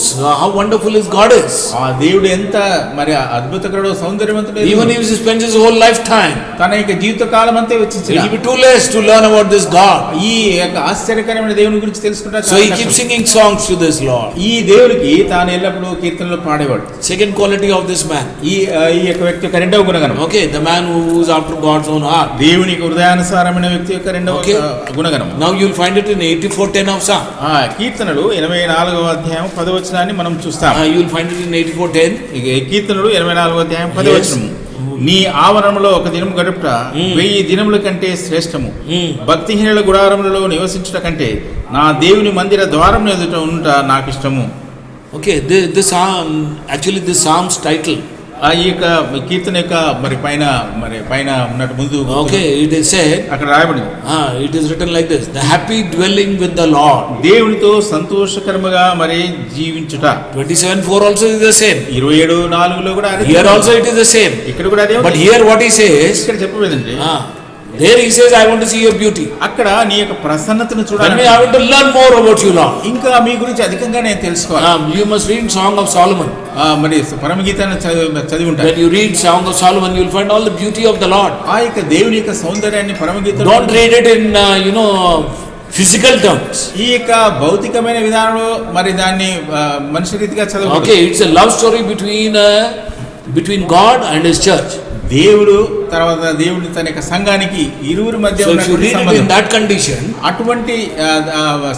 how wonderful his God is. ఆ దేవుడు ఎంత మరి అద్భుతకరుడు, సౌందర్యవంతుడు. Even if he spends his whole lifetime, తన యొక్క జీవిత కాలం అంతా it వెచ్చించిన will be too less to learn about this God. ఈ యొక్క ఆశ్చర్యకరమైన దేవుని గురించి తెలుసుకుంటారు. So he keeps singing songs to this Lord. ఈ దేవునికి తాను ఎల్లప్పుడూ కీర్తనలు పాడేవాడు. Second quality of this man. ఈ యొక్క వ్యక్తి యొక్క రెండవ గుణగణం. Okay, the man who is after God's own heart. దేవుని యొక్క హృదయానుసారమైన వ్యక్తి యొక్క రెండవ Okay. గుణగణం. Now you will find it in 84:10 of Psalm. కీర్తనలు 84వ అధ్యాయం 10వ వచనాన్ని మనం చూస్తాం. You will find it in 84:10. ఇక కీర్తనలు 84వ అధ్యాయం 10వ వచనము. నీ ఆవరణంలో ఒక దినం గడుపుట 1000 దినముల కంటే శ్రేష్టము. భక్తిహీనుల గుడారములలో నివసించుట కంటే నా దేవుని మందిర ద్వారం ఎదుట ఉంట నాకు ఇష్టము. Okay, this psalm, actually this psalm's title. ఈ యొక్క కీర్తన యొక్క పైన ఉన్నట్టు ముందు Okay, it is said, అక్కడ రాయబడింది. it is written like this: the happy dwelling with the Lord. దేవునితో సంతోషకరముగా జీవించుట. 27:4 also is the same. 27:4లో కూడా అదే. Here also it is the same. ఇక్కడ కూడా అదే. But here what he says, ఇక్కడ చెప్పబడింది. there he says, I want to see your beauty. అక్కడ నీ యొక్క ప్రసన్నతను That చూడాలి. means I want to learn more about you, Lord. ఇంకా మీ గురించి అధికంగా నేను తెలుసుకోవాలి. You must read Song of Solomon. మరి పరమగీతాన్ని చదివి ఉంటారు. When you read Song of Solomon, you will find all the beauty of the Lord. ఆ యొక్క దేవుని యొక్క సౌందర్యాన్ని పరమగీతం. Don't read it in physical terms. ఈ యొక్క భౌతికమైన విధానంలో దాన్ని మనిషి రీతిగా చదవాలి. Okay, it's a love story between God and his church. దేవుడు తర్వాత దేవుడు తన యొక్క సంఘానికి ఇరువురి మధ్య So if you ఉన్నటువంటి read it సంబంధం. in that condition, అటువంటి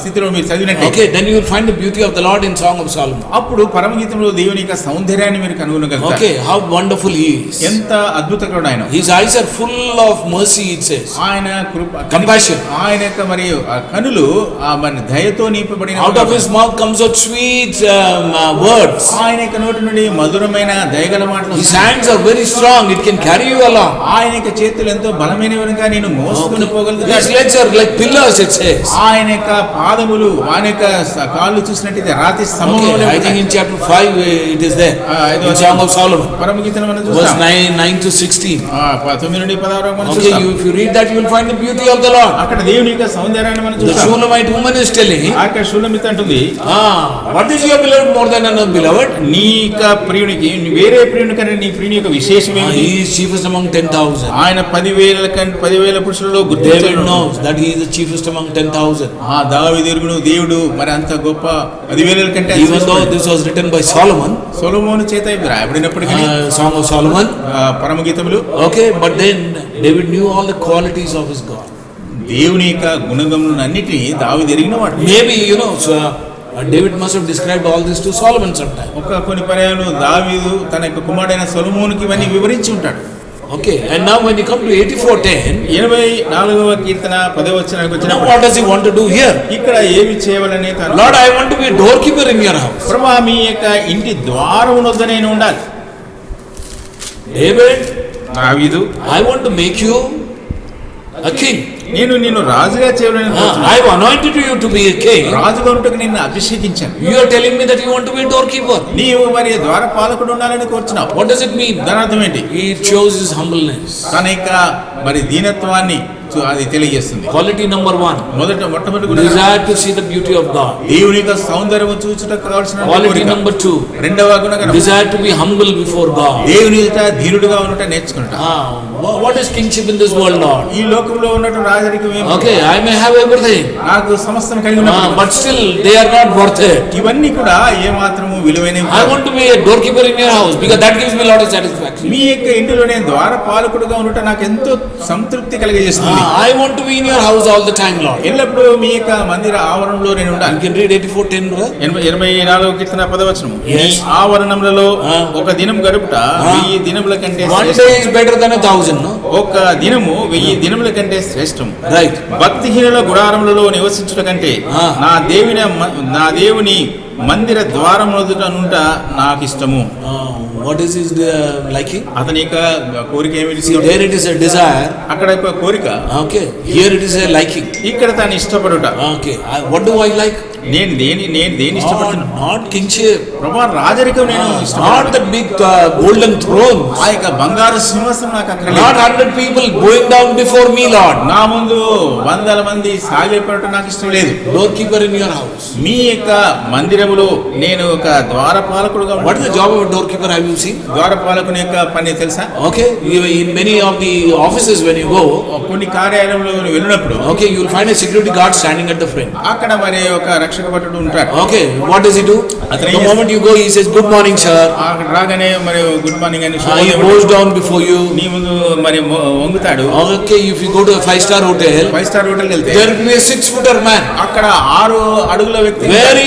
స్థితిలో మీరు చదివినట్లయితే okay, then you will find the beauty of the Lord in Song of Solomon. అప్పుడు పరమగీతంలో దేవుని యొక్క సౌందర్యాన్ని మీరు కనుగొనగలుగుతారు. Okay, how wonderful he is. ఎంత అద్భుతకరుడు ఆయన. His eyes are full of mercy, it says. ఆయన కృప, Compassion. ఆయన యొక్క మరి కనులు మన దయతో నింపబడిన. Out of his mouth comes out sweet words. ఆయన యొక్క నోటి నుండి మధురమైన దయగల మాటలు. His hands are very strong, it can carry you along. ఆయన యొక్క చేతులు ఎంతో బలమైనవిగా నేను మోసుకొని His పోగలుగుతాను. legs are like pillars, it says. ఆయన యొక్క పాదములు, ఆయన యొక్క కాళ్ళు చూసినట్టయితే రాతి స్తంభములు. Okay, I think in chapter 5 it is there. In Song of Solomon. పరమగీతం మనం Verse చూస్తాం. 9 to 16. 9 నుండి 16 మనం Okay, చూస్తాం. if you read that, you will find the beauty of the Lord. అక్కడ దేవుని యొక్క సౌందర్యాన్ని మనం The చూస్తాం. Shulamite woman is telling, అక్కడ షూలమిత అంటుంది, what is your beloved more than another beloved? నీ యొక్క ప్రియునికి వేరే ప్రియుని కన్నా నీ ప్రియుని యొక్క విశేషం ఏమిటి? He is chiefest among 10,000. ఆయన 10,000 పురుషులలో David గుర్తించబడిన knows that he is the chiefest among 10,000. దావీదు ఎరుగును దేవుడు మరి అంత గొప్ప 10,000 కంటే Even though this was written by Solomon, సొలొమోను చేత రాయబడినప్పటికీ Song of Solomon. పరమగీతములు. Okay, but then David knew all the qualities of his God. దేవుని యొక్క గుణగములను అన్నిటినీ దావీదు ఎరిగినవాడు. Maybe, so, David must have described all this to Solomon sometime. కొన్ని పర్యాలు దావీదు తన యొక్క కుమారుడైన సొలొమోనుకి ఇవన్నీ వివరించి ఉంటాడు. Okay, and now when you come to 84:10, 84వ కీర్తన 10వ వచనానికి now వచ్చినప్పుడు what does he want to do here? ఇక్కడ ఏమి చేయవాలని తను, Lord, I want to be a doorkeeper in your house. ప్రభువా మీ యొక్క ఇంటి ద్వారము వద్ద నేను ఉండాలి. David, దావీదు, I want to make you a king. నేను నిన్ను రాజుగా చేయాలని I have anointed you to be a king. రాజుగా ఉంటకు నిన్ను అభిషేకించాను. You are telling me that you want to be a doorkeeper. నీవు మరి ద్వారపాలకుడు ఉండాలని కోరుచున్నావు. What does it mean? దాని అర్థం ఏంటి? He shows his humbleness. తన యొక్క మరి దీనత్వాన్ని అది తెలియజేస్తుంది. Quality number 1. మొట్టమొదటి Desire to see the beauty of God. దేవుని యొక్క సౌందర్యము చూచుటకు కావాల్సిన Quality number 2. రెండవ గుణగణం Desire to be humble before God. దేవుని ఎదుట ధీరుడుగా ఉన్నట నేర్చుకుంటా. What is kingship in this world, Lord? ఈ లోకంలో ఉన్నట్టు రాజరికం ఏమి? Okay, I may have everything, నాకు సమస్తం కలిగి ఉన్నప్పుడు but still they are not worth it. ఇవన్నీ కూడా ఏ మాత్రము విలువైనవి I కాదు. want to be a doorkeeper in your house because that gives me a lot of satisfaction. మీ యొక్క ఇంటిలో నేను ద్వారపాలకుడుగా ఉండట నాకు ఎంతో సంతృప్తి కలిగజేస్తుంది. I want to be in your house all the time, Lord. ఎల్లప్పుడూ మీ యొక్క మందిర ఆవరణలో నేను ఉండాలి. You can read 84:10, brother. 84వ కీర్తన 10వ వచనం. Yes. ఈ ఆవరణములలో ఒక దినం గడుపుట 1000 దినముల కంటే One శ్రేష్టం. day is better than 1,000, no? ఒక దినము 1000 దినముల కంటే శ్రేష్టం. Right. భక్తిహీనుల గుడారములలో నివసించుట కంటే నా దేవుని మందిర ద్వారములనుంట నాకు ఇష్టము. What is his liking? అతని యొక్క కోరిక ఏమిటి? See, there it is a desire. అక్కడ యొక్క కోరిక, Okay. Here it is a liking. ఇక్కడ తాను ఇష్టపడుట. Okay. What do I like? నేను దేని ఇష్టపడుతున్నా? Not kingship. ప్రభా రాజరికం నేను Not ఇష్టపడుతున్నా. the big golden throne. ఆ యొక్క బంగారు సింహాసనం నాకు అక్కడ Not 100 people going down before me, Lord. నా ముందు 100 మంది సాగిపోవటం నాకు ఇష్టం లేదు. Doorkeeper in your house. మీ యొక్క మందిరములో నేను ఒక ద్వారపాలకుడుగా What is the job of a doorkeeper? Have you seen? ద్వారపాలకుని యొక్క పని తెలుసా? Okay. In many of the offices when you go, కొన్ని కార్యాలయంలో వెళ్ళినప్పుడు okay, you will find a security guard standing at the front. అక్కడ మరి ఒక రక్షక భటుడు ఉంటాడు. Okay. What does he do? The moment you go, he says, "Good morning, sir." అక్కడ రాగానే మరి గుడ్ మార్నింగ్ అని He bows down before you. నీ ముందు మరి వంగుతాడు. Okay. If you go to a 5-star hotel, 5-star హోటల్కి వెళ్తే there will be a 6-footer man, అక్కడ 6 అడుగుల వ్యక్తి, very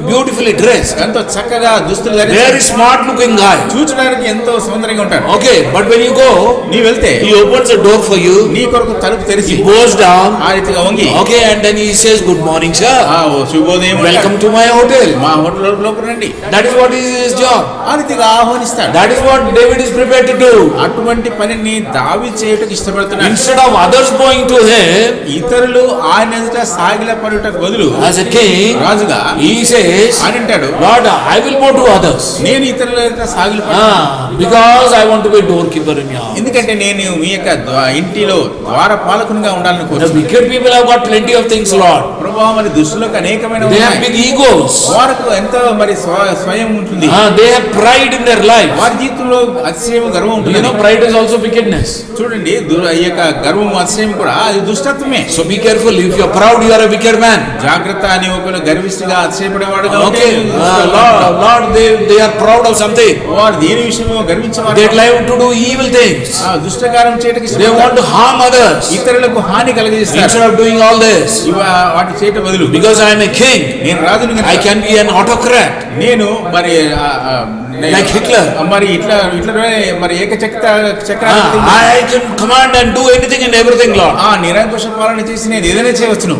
beautifully dressed, ఎంతో చక్కగా దుస్తులు ధరించి, very smart looking guy. చూచడానికి ఎంతో సౌందర్యంగా ఉంటాడు. Okay, but when you go, నీ వెళ్తే he opens the door for you, నీ కొరకు తలుపు తెరిచి he goes down, ఆ రీతిగా వంగి, okay, and then he says, "Good morning, sir. శుభోదయం, Welcome to my hotel." మా హోటల్ లోకి రండి. That is what is his job. ఆ రీతిగా ఆహ్వానిస్తాడు. That is what David is prepared to do. అటువంటి పనిని దావీదు చేయుటకు ఇష్టపడుతున్నాడు. Instead of others going to him ఇతరులు ఆయన ఎదుట సాగిల పడుటకు బదులు as a king, రాజుగా he says, ఆయన అంటాడు, "Lord, I will go to others నేను ఇతరుల ఎదుట సాగిల because I want to be a doorkeeper in your house." ఎందుకంటే నేను మీ యొక్క ఇంటిలో ద్వారపాలకునిగా ఉండాలని The కోరుతున్నాను. wicked people have got plenty of things, Lord. ప్రభువా మరి దుష్టులకు అనేకమైన They have ఉన్నాయి. big egos. వారికి ఎంతో మరి స్వయం ఉంటుంది. They have pride in their life. వారి జీవితంలో అతిశయం గర్వం ఉంటుంది. You know, pride is also wickedness. చూడండి ఈ యొక్క గర్వం అతిశయం కూడా అది దుష్టత్వమే. So be careful. If you are proud, you are a wicked man. జాగ్రత్త అని ఒకరు గర్విష్ఠుగా అతిశయపడేవాడు గర్వించేవాడుగా ఉంటే Okay, Lord, they are proud of something. వారు దేని విషయమో గర్వించేవారు. They like to do evil things. దుష్టకారం చేయడానికి They want to harm others. ఇతరులకు హాని కలిగిస్తారు. Instead of doing all this, వాటి చేయటం బదులు because I am a king, నేను రాజుని I can be an autocrat. నేను మరి Like Hitler. మరి ఇట్లా మరి చక్ర I can command and do anything and everything, Lord. నిరంకుశ పాలన చేసి నేను ఏదైనా చేయవచ్చును.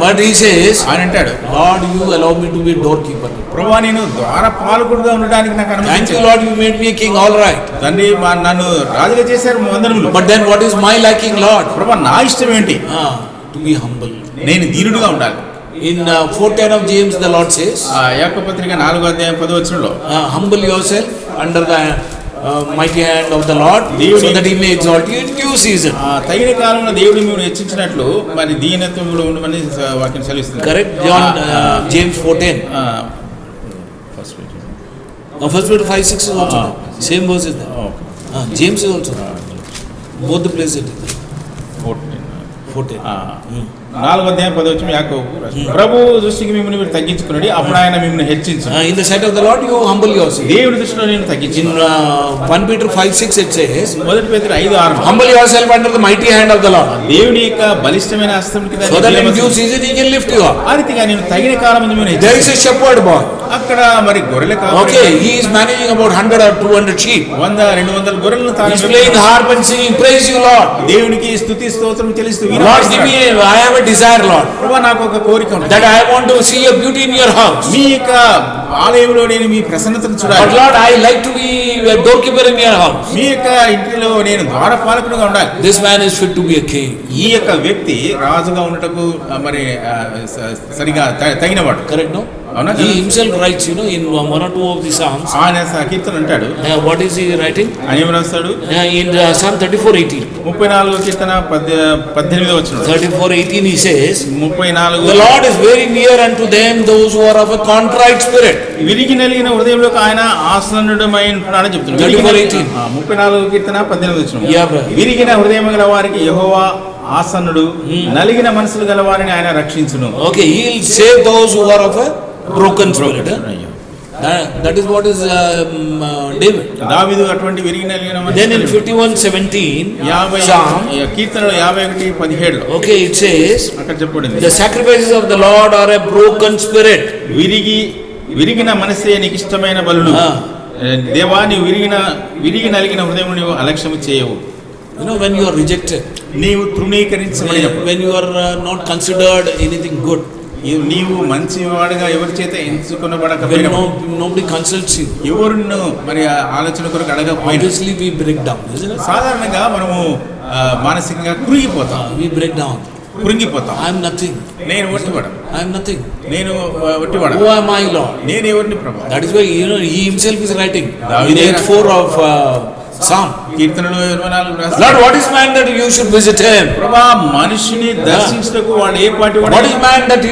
But he says, ఆయన అంటాడు, Lord, you allow me to be a doorkeeper. ప్రభువా నేను ద్వార పాలకుడుగా ఉండడానికి నాకు Thank you, అనుమతించు. Lord, you made me a king, all right. తండ్రి నన్ను రాజుగా చేశారు వందనములు. But then what is my lacking, Lord? ప్రభువా నా ఇష్టం ఏంటి? To be humble. నేను దీనుడిగా ఉండాలి. In 4:10 of James, the Lord says, యాకోబు పత్రిక 4:10 humble yourself under the mighty hand of the Lord, so that he may exalt you in due season. తగిన కాలంలో దేవుడు మిమ్మల్ని హెచ్చించినట్లు మరి దీనత్వంలో ఉండమని వాక్యం సెలవిస్తుంది. Correct? James 4:10. First Peter 5:6 is also there. Same verse is there. James is also there. Both the places it is there. 4:10. 4:10 యాకోబు రాశాడు. ప్రభు దృష్టికి మిమ్మల్ని మీరు తగ్గించుకున్నాడు, అప్పుడు ఆయన మిమ్మల్ని హెచ్చించు. In the sight of the Lord, you humble yourself. దేవుడి దృష్టిలో నేను తగ్గించు. In 1 Peter 5:6 it says, మొదటి పేతురు 5:6 humble yourself under the mighty hand of the Lord, దేవుని యొక్క బలిష్టమైన హస్తం కింద so that in due season he can lift you up. ఆ రీతిగా నేను తగిన కాలం ముందు మిమ్మల్ని There is a shepherd boy. అక్కడ మరి గొర్రెల Okay, he is managing about 100 or 200 sheep. 100-200 గొర్రెలను He is playing harp and singing, praise you, Lord. దేవునికి స్తుతి స్తోత్రం చెల్లిస్తూ Lord, give me, I have a desire, Lord, ప్రభువా నాకు ఒక కోరిక ఉంది. that I want to see your beauty in your house. మీ యొక్క ఆలయంలో నేను మీ ప్రసన్నతను But చూడాలి. Lord, I like to be a doorkeeper in your house. మీ యొక్క ఇంటిలో నేను ద్వారపాలకుడుగా ఉండాలి. This man is fit to be a king. ఈ యొక్క వ్యక్తి రాజుగా ఉండటకు మరి సరిగా తగినవాడు. Correct, no? అవునా? He himself writes, in 1 or 2 of the Psalms. ఆయన కీర్తన అంటాడు. What is he writing? ఆయన ఏం రాస్తాడు? In Psalm 34:18. 34 Keerthana 18 34:18 he says, 34 the Lord is very near unto them those who are of a contrite spirit. విరిగి నలిగిన హృదయంలోకి ఆయన ఆసన్నుడమై ఉంటున్నాడని చెప్తున్నాడు. 34:18. 34 కీర్తన 18 Yeah, brother. విరిగిన హృదయం గల వారికి యెహోవా ఆసన్నుడు, నలిగిన మనసులు గల వారిని ఆయన రక్షించును. Okay, he will save those who are of a broken spirit. That is what is David. దావీదు అటువంటి విరిగి నలిగిన Then in 51:17 Psalm, కీర్తనలో 51:17 okay, it says, అక్కడ చెప్పబడింది, the sacrifices of the Lord are a broken spirit. విరిగిన మనసే నీకు ఇష్టమైన బలులు. దేవా నీవు విరిగి నలిగిన హృదయం నీవు అలక్ష్యము చేయవు. When you are rejected, నీవు తృణీకరించబడినప్పుడు, when you are not considered anything good, నీవు మంచివాడుగా ఎవరి చేత when ఎంచుకొనబడకపోయినప్పుడు, nobody consults you, ఎవరును మరి ఆలోచన కొరకు అడగకపోయినా, obviously we break down, isn't it? సాధారణంగా మనము మానసికంగా కృంగిపోతాం, కృంగిపోతాం. I am nothing. నేను ఒట్టివాడు, I am nothing. నేను ఒట్టివాడు, Who am I, Lord? నేను ఎవరిని ప్రభు. That is why he himself is writing in 8:4 of Psalm. కీర్తనలు 24 రాస్తాడు. Lord, what is man that you should visit him? ప్రభా మనిషిని దర్శించటకు వాడు ఏ పాటి వాడు? What is man that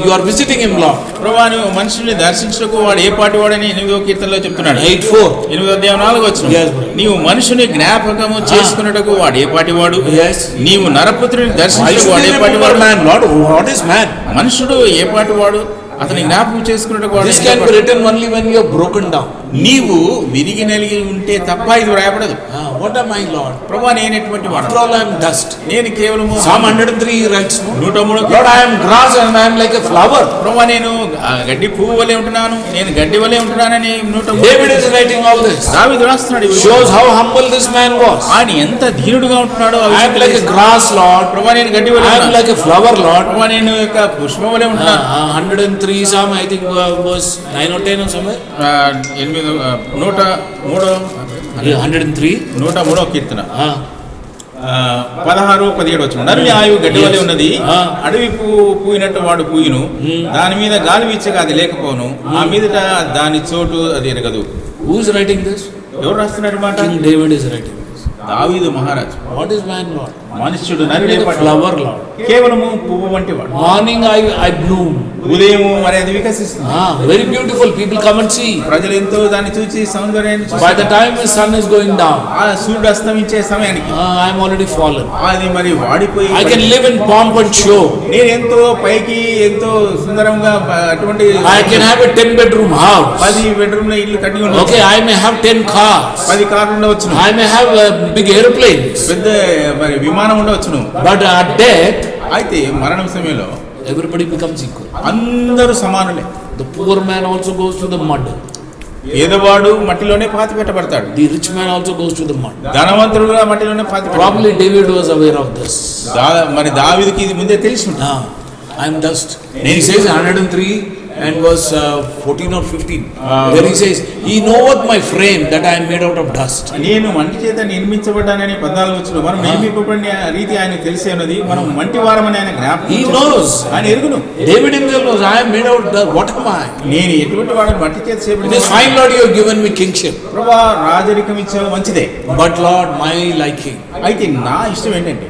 you are visiting him, Lord? ప్రభా నువ్వు మనిషిని దర్శించటకు వాడు ఏ పాటి వాడని 8వ కీర్తనలో చెప్తున్నాడు. 8:4. 8:4 Yes, bro. నీవు మనిషిని జ్ఞాపకము చేసుకున్నటకు వాడు ఏ పాటి వాడు? Yes. నీవు నరపుత్రుని Why దర్శించటకు should వాడు we ఏ పాటి remember వాడు? man, Lord? What is man? మనుషుడు ఏ పాటి వాడు? అతని జ్ఞాపకం చేసుకున్నట్టు వాడు This can be written only when you are broken down. నీవు విరిగి నలిగి ఉంటే తప్ప ఇది వ్రాయబడదు. What am I, Lord? ప్రభా నేను ఎటువంటి వాడు? After all, I am dust. నేను కేవలము Psalm 103 he writes, 103 Lord, I am grass and I am like a flower. ప్రభా నేను గడ్డి పువ్వు వలె ఉంటున్నాను, నేను గడ్డి వలె ఉంటున్నానని 103 David is writing all this. దావీదు రాస్తున్నాడు. Shows how humble this man was. ఆయన ఎంత ధీరుడుగా ఉంటున్నాడో. I am like a grass, Lord. ప్రభా నేను గడ్డి వలె I am ఉంటున్నాను. like a flower, Lord. ప్రభా నేను యొక్క పుష్పం వలె ఉంటున్నాను. 103 Psalm, I think verse 9 or 10 or somewhere. 103. 103వ కీర్తన 16-17 నరుని ఆయువు గడ్డి వలె ఉన్నది, అడవి పువ్వు పూయినట్టు వాడు పూయును, దాని మీద గాలి వీచగా అది లేకపోను, ఆ మీదట దాని చోటు అది ఎరగదు. Who is writing this? ఎవరు రాస్తున్నారు మాట? King David is writing this. దావీదు మహారాజు What is man, Lord? మనుష్యుడు Only నరుడే the పట్ల flower, Lord. కేవలము పువ్వు వంటి వాడు. Morning I bloom. ఉదయము మరి అది వికసిస్తుంది. Very beautiful. People come and see. ప్రజలు ఎంతో దాన్ని చూసి సౌందర్యాన్ని చూసి By the time the sun is going down, ఆ సూర్యుడు అస్తమించే సమయానికి I am already fallen. అది మరి వాడిపోయి I can live in pomp and show. నేను ఎంతో పైకి ఎంతో సుందరంగా అటువంటి I can have a 10-bedroom house. 10 బెడ్రూమ్ల ఇల్లు కట్టి ఉండొచ్చు. Okay, I may have 10 cars. 10 కార్లు ఉండవచ్చును. I may have big airplanes. పెద్ద మరి విమానం ఉండవచ్చును. But at death, అయితే మరణం సమయంలో everybody becomes equal. అందరూ సమానులే. The poor man also goes to the mud. పేదవాడు మట్టిలోనే పాతి పెట్టబడతాడు. The rich man also goes to the mud. ధనవంతుడు కూడా మట్టిలోనే పాతి పెట్టబడతాడు. Probably David was aware of this. మరి దావీదుకి ఇది ముందే తెలిసి ఉంటుంది. I am dust. He says 103 and verse 14 or 15. There he says, "He knoweth my frame, that I am made out of dust." నేను మంటి చేత నిర్మించబడ్డానని 14 వచనంలో మనం నిర్మింపబడిన రీతి ఆయన తెలిసే ఉన్నది. మనం మంటి వారమని ఆయన జ్ఞాపకం He knows. ఆయన ఎరుగును. David himself knows, I am made out of dust. What am I? నేను ఎటువంటి వాడిని మట్టి చేత It చేయబడిన is fine, Lord, you have given me kingship. ప్రభువా రాజరికం ఇచ్చావు మంచిదే. But Lord, my liking, అయితే నా ఇష్టం ఏంటంటే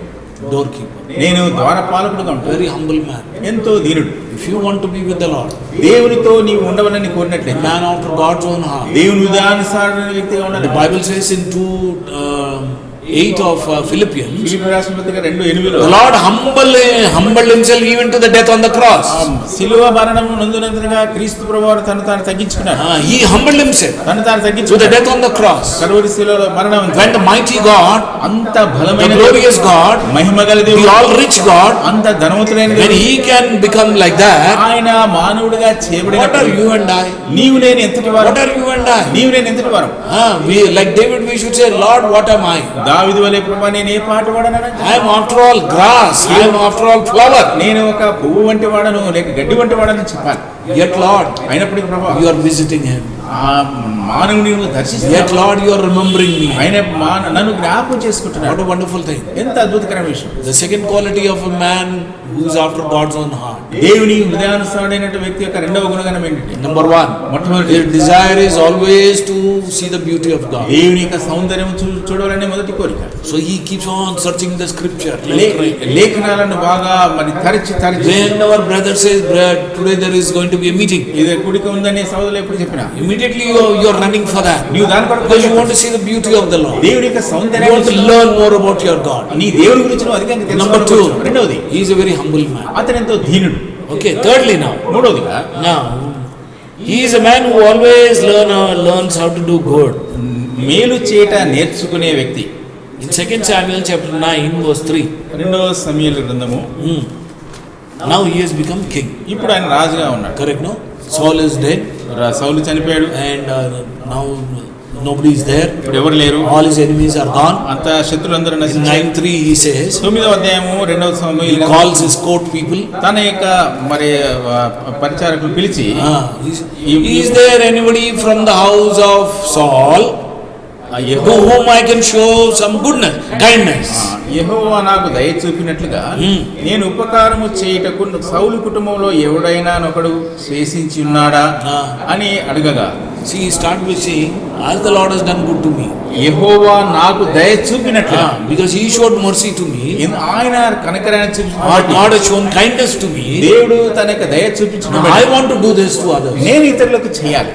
doorkeeper. నేను ద్వారపాలకుడుగా ఉంటాను. Very humble man. ఎంతో దీనుడు. If you want to be with the Lord, దేవునితో నీవు ఉండవలని a కోరినట్లయితే man after God's own heart. దేవుని విధానుసారమైన వ్యక్తిగా ఉండాలి. The Bible says in 2:8 of Philippians, Philippi రాసిన పత్రిక 2:8లో the Lord humbled himself even to the death on the cross. శిలువ మరణం నందునందుగా క్రీస్తు ప్రభువు తను తాను తగ్గించుకున్నాడు. He humbled himself తను తాను to the తగ్గించుకున్నాడు. death on the cross. Calvary శిలువలో మరణం When the mighty God, అంత the బలమైన glorious God, మహిమగల the దేవుడు, all-rich God, అంత ధనవంతుడైన when దేవుడు, He can become like that, ఆయన మానవుడిగా what are చేయబడినప్పుడు you and I? నీవు నేను ఎంతటి వారు? What are you and I? నీవు నేను ఎంతటి వారు? We, like David, we should say, Lord, what am I? దావీదు వలె ప్రభువా నేను ఏ పాట వాడనని? I am after all grass. I am after all flower. నేను ఒక పువ్వు వంటి వాడను లేక గడ్డి వంటి వాడని చెప్పాలి. Yet, Lord, అయినప్పటికీ ప్రభువా you are visiting him. ఆ మానవుని Yet, దర్శిస్తున్నావు. Lord, you are remembering me. ఆయన నన్ను జ్ఞాపకం చేసుకుంటున్నాడు. What a wonderful thing. ఎంత అద్భుతకరమైన విషయం. The second quality of a man who is after God's own heart. దేవుని హృదయానుసారుడైన వ్యక్తి యొక్క రెండవ గుణగణం ఏంటంటే Number one, మొట్టమొదటి his desire is always to see the beauty of God. దేవుని యొక్క సౌందర్యం చూడవాలనే మొదటి కోరిక. So he keeps on searching the scripture. లేఖనాలను బాగా మరి తరచి When our brother says, today there is going to be a meeting, ఇది కూడిక ఉందని సోదరులు ఎప్పుడు చెప్పినా immediately you are running for that. నీవు దాని కొరకు Because you want to see the beauty of the Lord. దేవుని యొక్క You సౌందర్యం want to learn more about your God. నీ దేవుని గురించి నువ్వు అధికంగా Number తెలుసుకోవాలి. 2, రెండవది he is a very humble man. అతను ఎంతో దీనుడు. Okay, thirdly now. మూడవదిగా Now, he is a man who always learns how to do good. మేలు చేయట నేర్చుకునే వ్యక్తి. In 2 Samuel chapter 9 verse 3. రెండవ సమూయేలు గ్రంథము. Now he has become king. ఇప్పుడు ఆయన రాజుగా ఉన్నాడు. Correct, no? Saul is dead సౌలు చనిపోయాడు. and now nobody is there. ఇప్పుడు ఎవరు లేరు. All his enemies are gone. అంత శత్రులందరూ In నశించారు. 9:3 he says, 9వ అధ్యాయము 2వ he Samuel calls his court people. తన యొక్క మరి పరిచారకులు పిలిచి Is there anybody from the house of Saul to whom I can show some goodness, kindness? యెహోవా నాకు దయ చూపినట్లుగా నేను ఉపకారము చేయుటకు సౌలు కుటుంబంలో ఎవడైనా ఒకడు శేషించి ఉన్నాడా అని అడగగా, See, he starts with saying, as the Lord has done good to me. యెహోవా నాకు దయ చూపినట్లుగా, Because he showed mercy to me. ఆయన కనికరాన్ని Or చూపించాడు. God has shown kindness to me. దేవుడు తన యొక్క దయ చూపించడం I want to do this to others. నేను ఇతరులకు చేయాలి.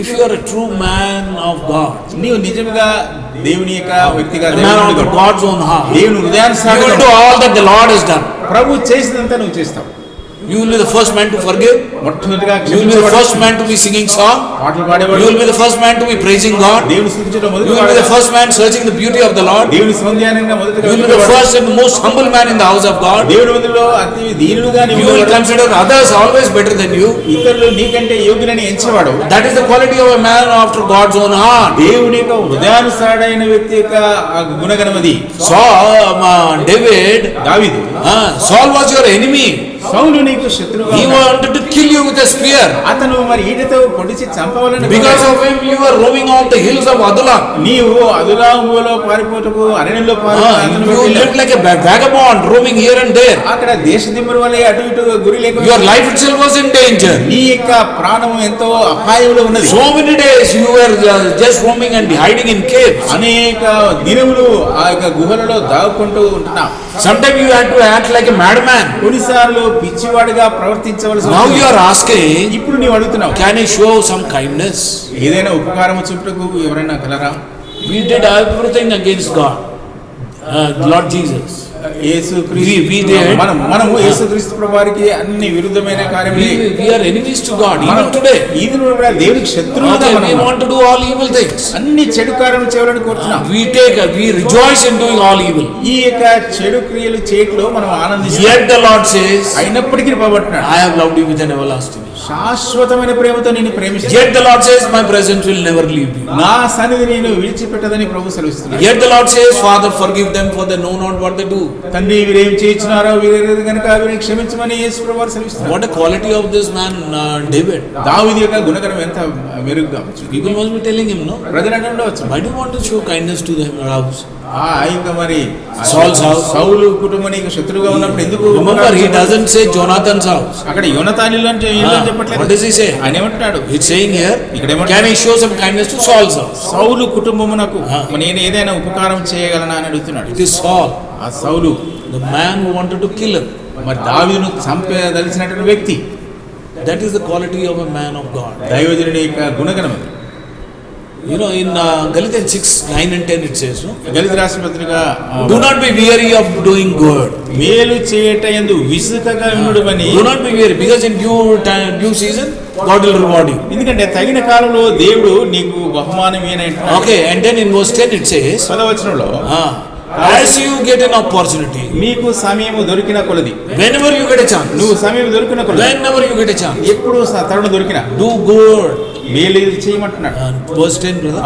If you are a true man of God, నీవు నిజంగా దేవుని యొక్క వ్యక్తిగా a man after God's own heart, దేవుని you will హృదయానుసారంగా do all that the Lord has done. ప్రభు చేసినంత నువ్వు చేస్తావు. You will be the first man to forgive. మొట్టమొదటిగా You will be the first man to be singing song. పాటలు You పాడేవాడు. will be the first man to be praising God. దేవుని స్తుతించడం You మొదటి will be the first man searching the beauty of the Lord. దేవుని సౌందర్యంగా మొదటిగా You will be the first and the most humble man in the house of God. దేవుని ముందులో అతి దీనుడుగా నీవు You will ఉండేవాడు. consider others always better than you. ఇతరులు నీకంటే యోగ్యులని ఎంచేవాడు. That is the quality of a man after God's own heart. దేవుని యొక్క హృదయానుసారుడైన వ్యక్తి యొక్క ఆ గుణగణం అది. Saul, David, దావీదు Saul was your enemy. సౌలు నీకు శత్రువుగా He ఉన్నాడు. wanted to kill you with a spear. అతను మరి ఈటతో పొడిచి చంపవాలని Because of him, you were roaming on the hills of Adulam. నీవు అదులాములో పారిపోటకు అరణ్యంలో You lived like a vagabond, roaming here and there. అక్కడ దేశదిమ్మరు వల్ల అటు ఇటు గురి లేక Your life itself was in danger. నీ యొక్క ప్రాణం ఎంతో అపాయంలో ఉన్నది. So many days you were just roaming and hiding in caves. అనేక దినములు ఆ యొక్క గుహలలో దాక్కుంటూ ఉంటున్నాం. Sometimes you had to act like a madman. కొన్నిసార్లు పిచ్చివాడిగా ప్రవర్తించవలసి Now you వస్తుంది. are asking, ఇప్పుడు నీవు అడుగుతున్నావు, can I show some kindness? ఏదైనా ఉపకారం చుట్టకు ఎవరైనా కలరా? We did everything against God, Lord Jesus. We did. మనము యేసుక్రీస్తు ప్రభువారికి అన్ని విరుద్ధమైన కార్యములు. We are enemies to God even today. ఇది కూడా దేవునికి శత్రువులుగా Okay, we మనం want to do all evil things. అన్ని చెడు కార్యములు చేయాలని కోరుతున్నాం. We rejoice in doing all evil. ఈ యొక్క చెడు క్రియలు చేయట్లో మనం ఆనందిస్తాం. Yet the Lord says, అయినప్పటికీ పోగొట్టున్నాడు, I have loved you with an everlasting love. శాశ్వతమైన ప్రేమతో నిన్ను ప్రేమిస్తాను. Yet the Lord says, my presence will never leave you. నా సన్నిధి నేను విడిచిపెట్టదని ప్రభు సెలవిస్తున్నాడు. Yet the Lord says, Father, forgive them, for they know not what they do. తండ్రి వీరేం చేయించున్నారో వీరు కనుక వీరిని క్షమించమని యేసు ప్రభువు సెలవిస్తున్నాడు. What a quality of this man, David. దావీదు యొక్క గుణగణం ఎంత మెరుగ్గా ఉంది. People must be telling him, no? ప్రజలంటే ఉండవచ్చు, Why do you want to show kindness to them house? ఇంకా మరి Saul's house. సౌలు కుటుంబం నీకు శత్రువుగా ఉన్నప్పుడు ఎందుకు? Remember, he doesn't say Jonathan's house. అక్కడ యోనతానులు అంటే చెప్పట్లేదు. What does he say? ఆయన ఏమంటున్నాడు? He's saying here, ఇక్కడ ఏమంటున్నాడు? can I show some kindness to Saul's house? సౌలు కుటుంబమునకు నేను ఏదైనా ఉపకారం చేయగలనా అని అడుగుతున్నాడు. It is Saul, ఆ సౌలు the man who wanted to kill him. మరి దావీదును చంపదలిసినటువంటి వ్యక్తి. That is the quality of a man of God. దైవజనుడి యొక్క గుణగణం అది. You know, in Galatians 6, 9 and 10 it says, no? గలిత రాసిన పత్రిక, Do not be weary of doing good. మేలు చేయట యందు విసుకగా ఉండుమని. Do not be weary, because in due season, God will reward you. ఎందుకంటే తగిన కాలంలో దేవుడు నీకు బహుమానం ఏనంటున్నాడు. Okay, and then in verse 10 it says, 10వ వచనంలో, as you get an opportunity, నీకు సమయము దొరికిన కొలది, whenever you get a chance, నువ్వు సమయం దొరికిన కొలది, whenever you get a chance, ఎప్పుడు తరుణం దొరికినా do good. మేలు చేయమంటున్నాడు. Verse 10, brother.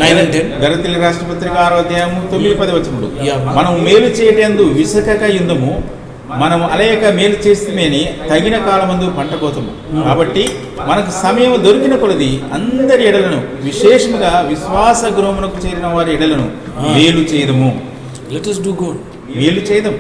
9 and 10. గలతీయుల రాసిన పత్రిక 6వ అధ్యాయము 9-10 వచనములు. Yeah. మనం మేలు చేయటందు విసకక యుందుము, మనం అలయక మేలు చేస్తేమని తగిన కాలమందు పంట కోతము. కాబట్టి మనకు సమయం దొరికిన కొలది అందరి ఎడలను, విశేషముగా విశ్వాస గృహమునకు చేరిన వారి ఎడలను మేలు చేయదము. Let us do good. మేలు చేయదం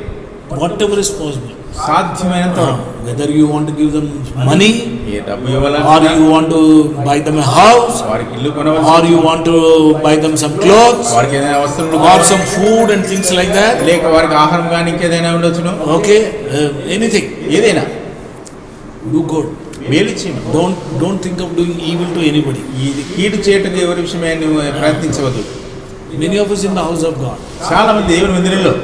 Whatever is possible. సాధ్యమైనంత వరకు. Whether you want to give them money, ఏ డబ్బు or ఇవ్వాలన్నా, you want to buy them a house, వారికి ఇల్లు కొనవలసి, or you want to buy them some clothes, వారికి ఏదైనా వస్తువులు or some food and things like that. లేక వారికి ఆహారం కానీ ఇంకేదైనా ఉండొచ్చును. Okay, anything. ఏదైనా Do good. మేలు చేయమని. Don't think of doing evil to anybody. ఇది కీడు చేయటకు ఎవరి విషయమే నువ్వు ప్రయత్నించవద్దు. Many of us in the house of God, చాలా మంది దేవుని మందిరంలో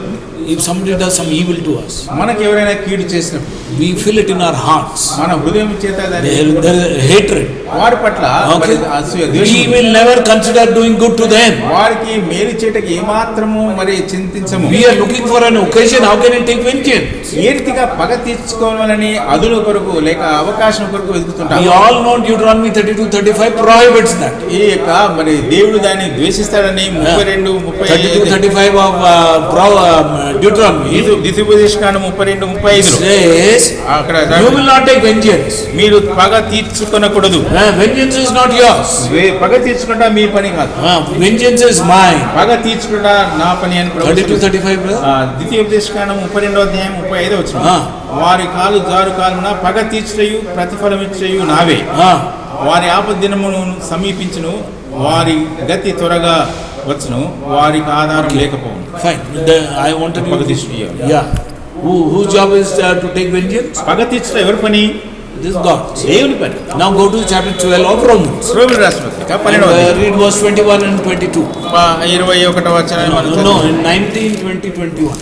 if somebody does some evil to us, మనకు ఎవరైనా కీడు చేసినప్పుడు we feel it in our hearts. మన హృదయం చేత దాన్ని There is hatred. వారి పట్ల Okay. మరి అసూయ, We ద్వేషం. will never consider doing good to them. వారికి మేలు చేయటకు ఏమాత్రము మరి చింతించము. We are looking for an occasion. How can I take vengeance? ఏ రీతిగా పగ తీర్చుకోవాలని అదుల కొరకు లేక అవకాశం కొరకు వెతుకుతుంటాం. We all know Deuteronomy 32:35 prohibits that. ఈ యొక్క మరి దేవుడు దాన్ని ద్వేషిస్తాడని 32, 32, 35 35 of Deuteronomy దిశోపదేశకాండం 32, 35 says, అక్కడ you will not take vengeance. మీరు పగ తీర్చుకొనకూడదు. Vengeance is not yours. పగ తీర్చుకుంటా మీ పని కాదు, Vengeance is mine. పగ తీర్చుకుంటా నా పని అని ప్రభు 32:35, brother. ద్వితీయోపదేశకాండం 32వ అధ్యాయం 35 వచనం. వారి కాలు జారు కాలున పగ తీర్చుటయు ప్రతిఫలమిచ్చుటయు నావే. వారి ఆపద్దినమును సమీపించును, వారి గతి త్వరగా వచ్చును, వారికి ఆధారం లేకపోవును. Fine. I wanted you పగ to. తీర్చుట. Yeah. Whose job is to take vengeance? పగ తీర్చుట ఎవరి పని? This is God. దేవుని పని. Now go to chapter 12 of Romans. రోమీయుల రాసిన పత్రిక 12వ అధ్యాయం Read verse 21 and 22. 21వ వచనాన్ని మనం No, చదువుదాం. in 19, 20, 21.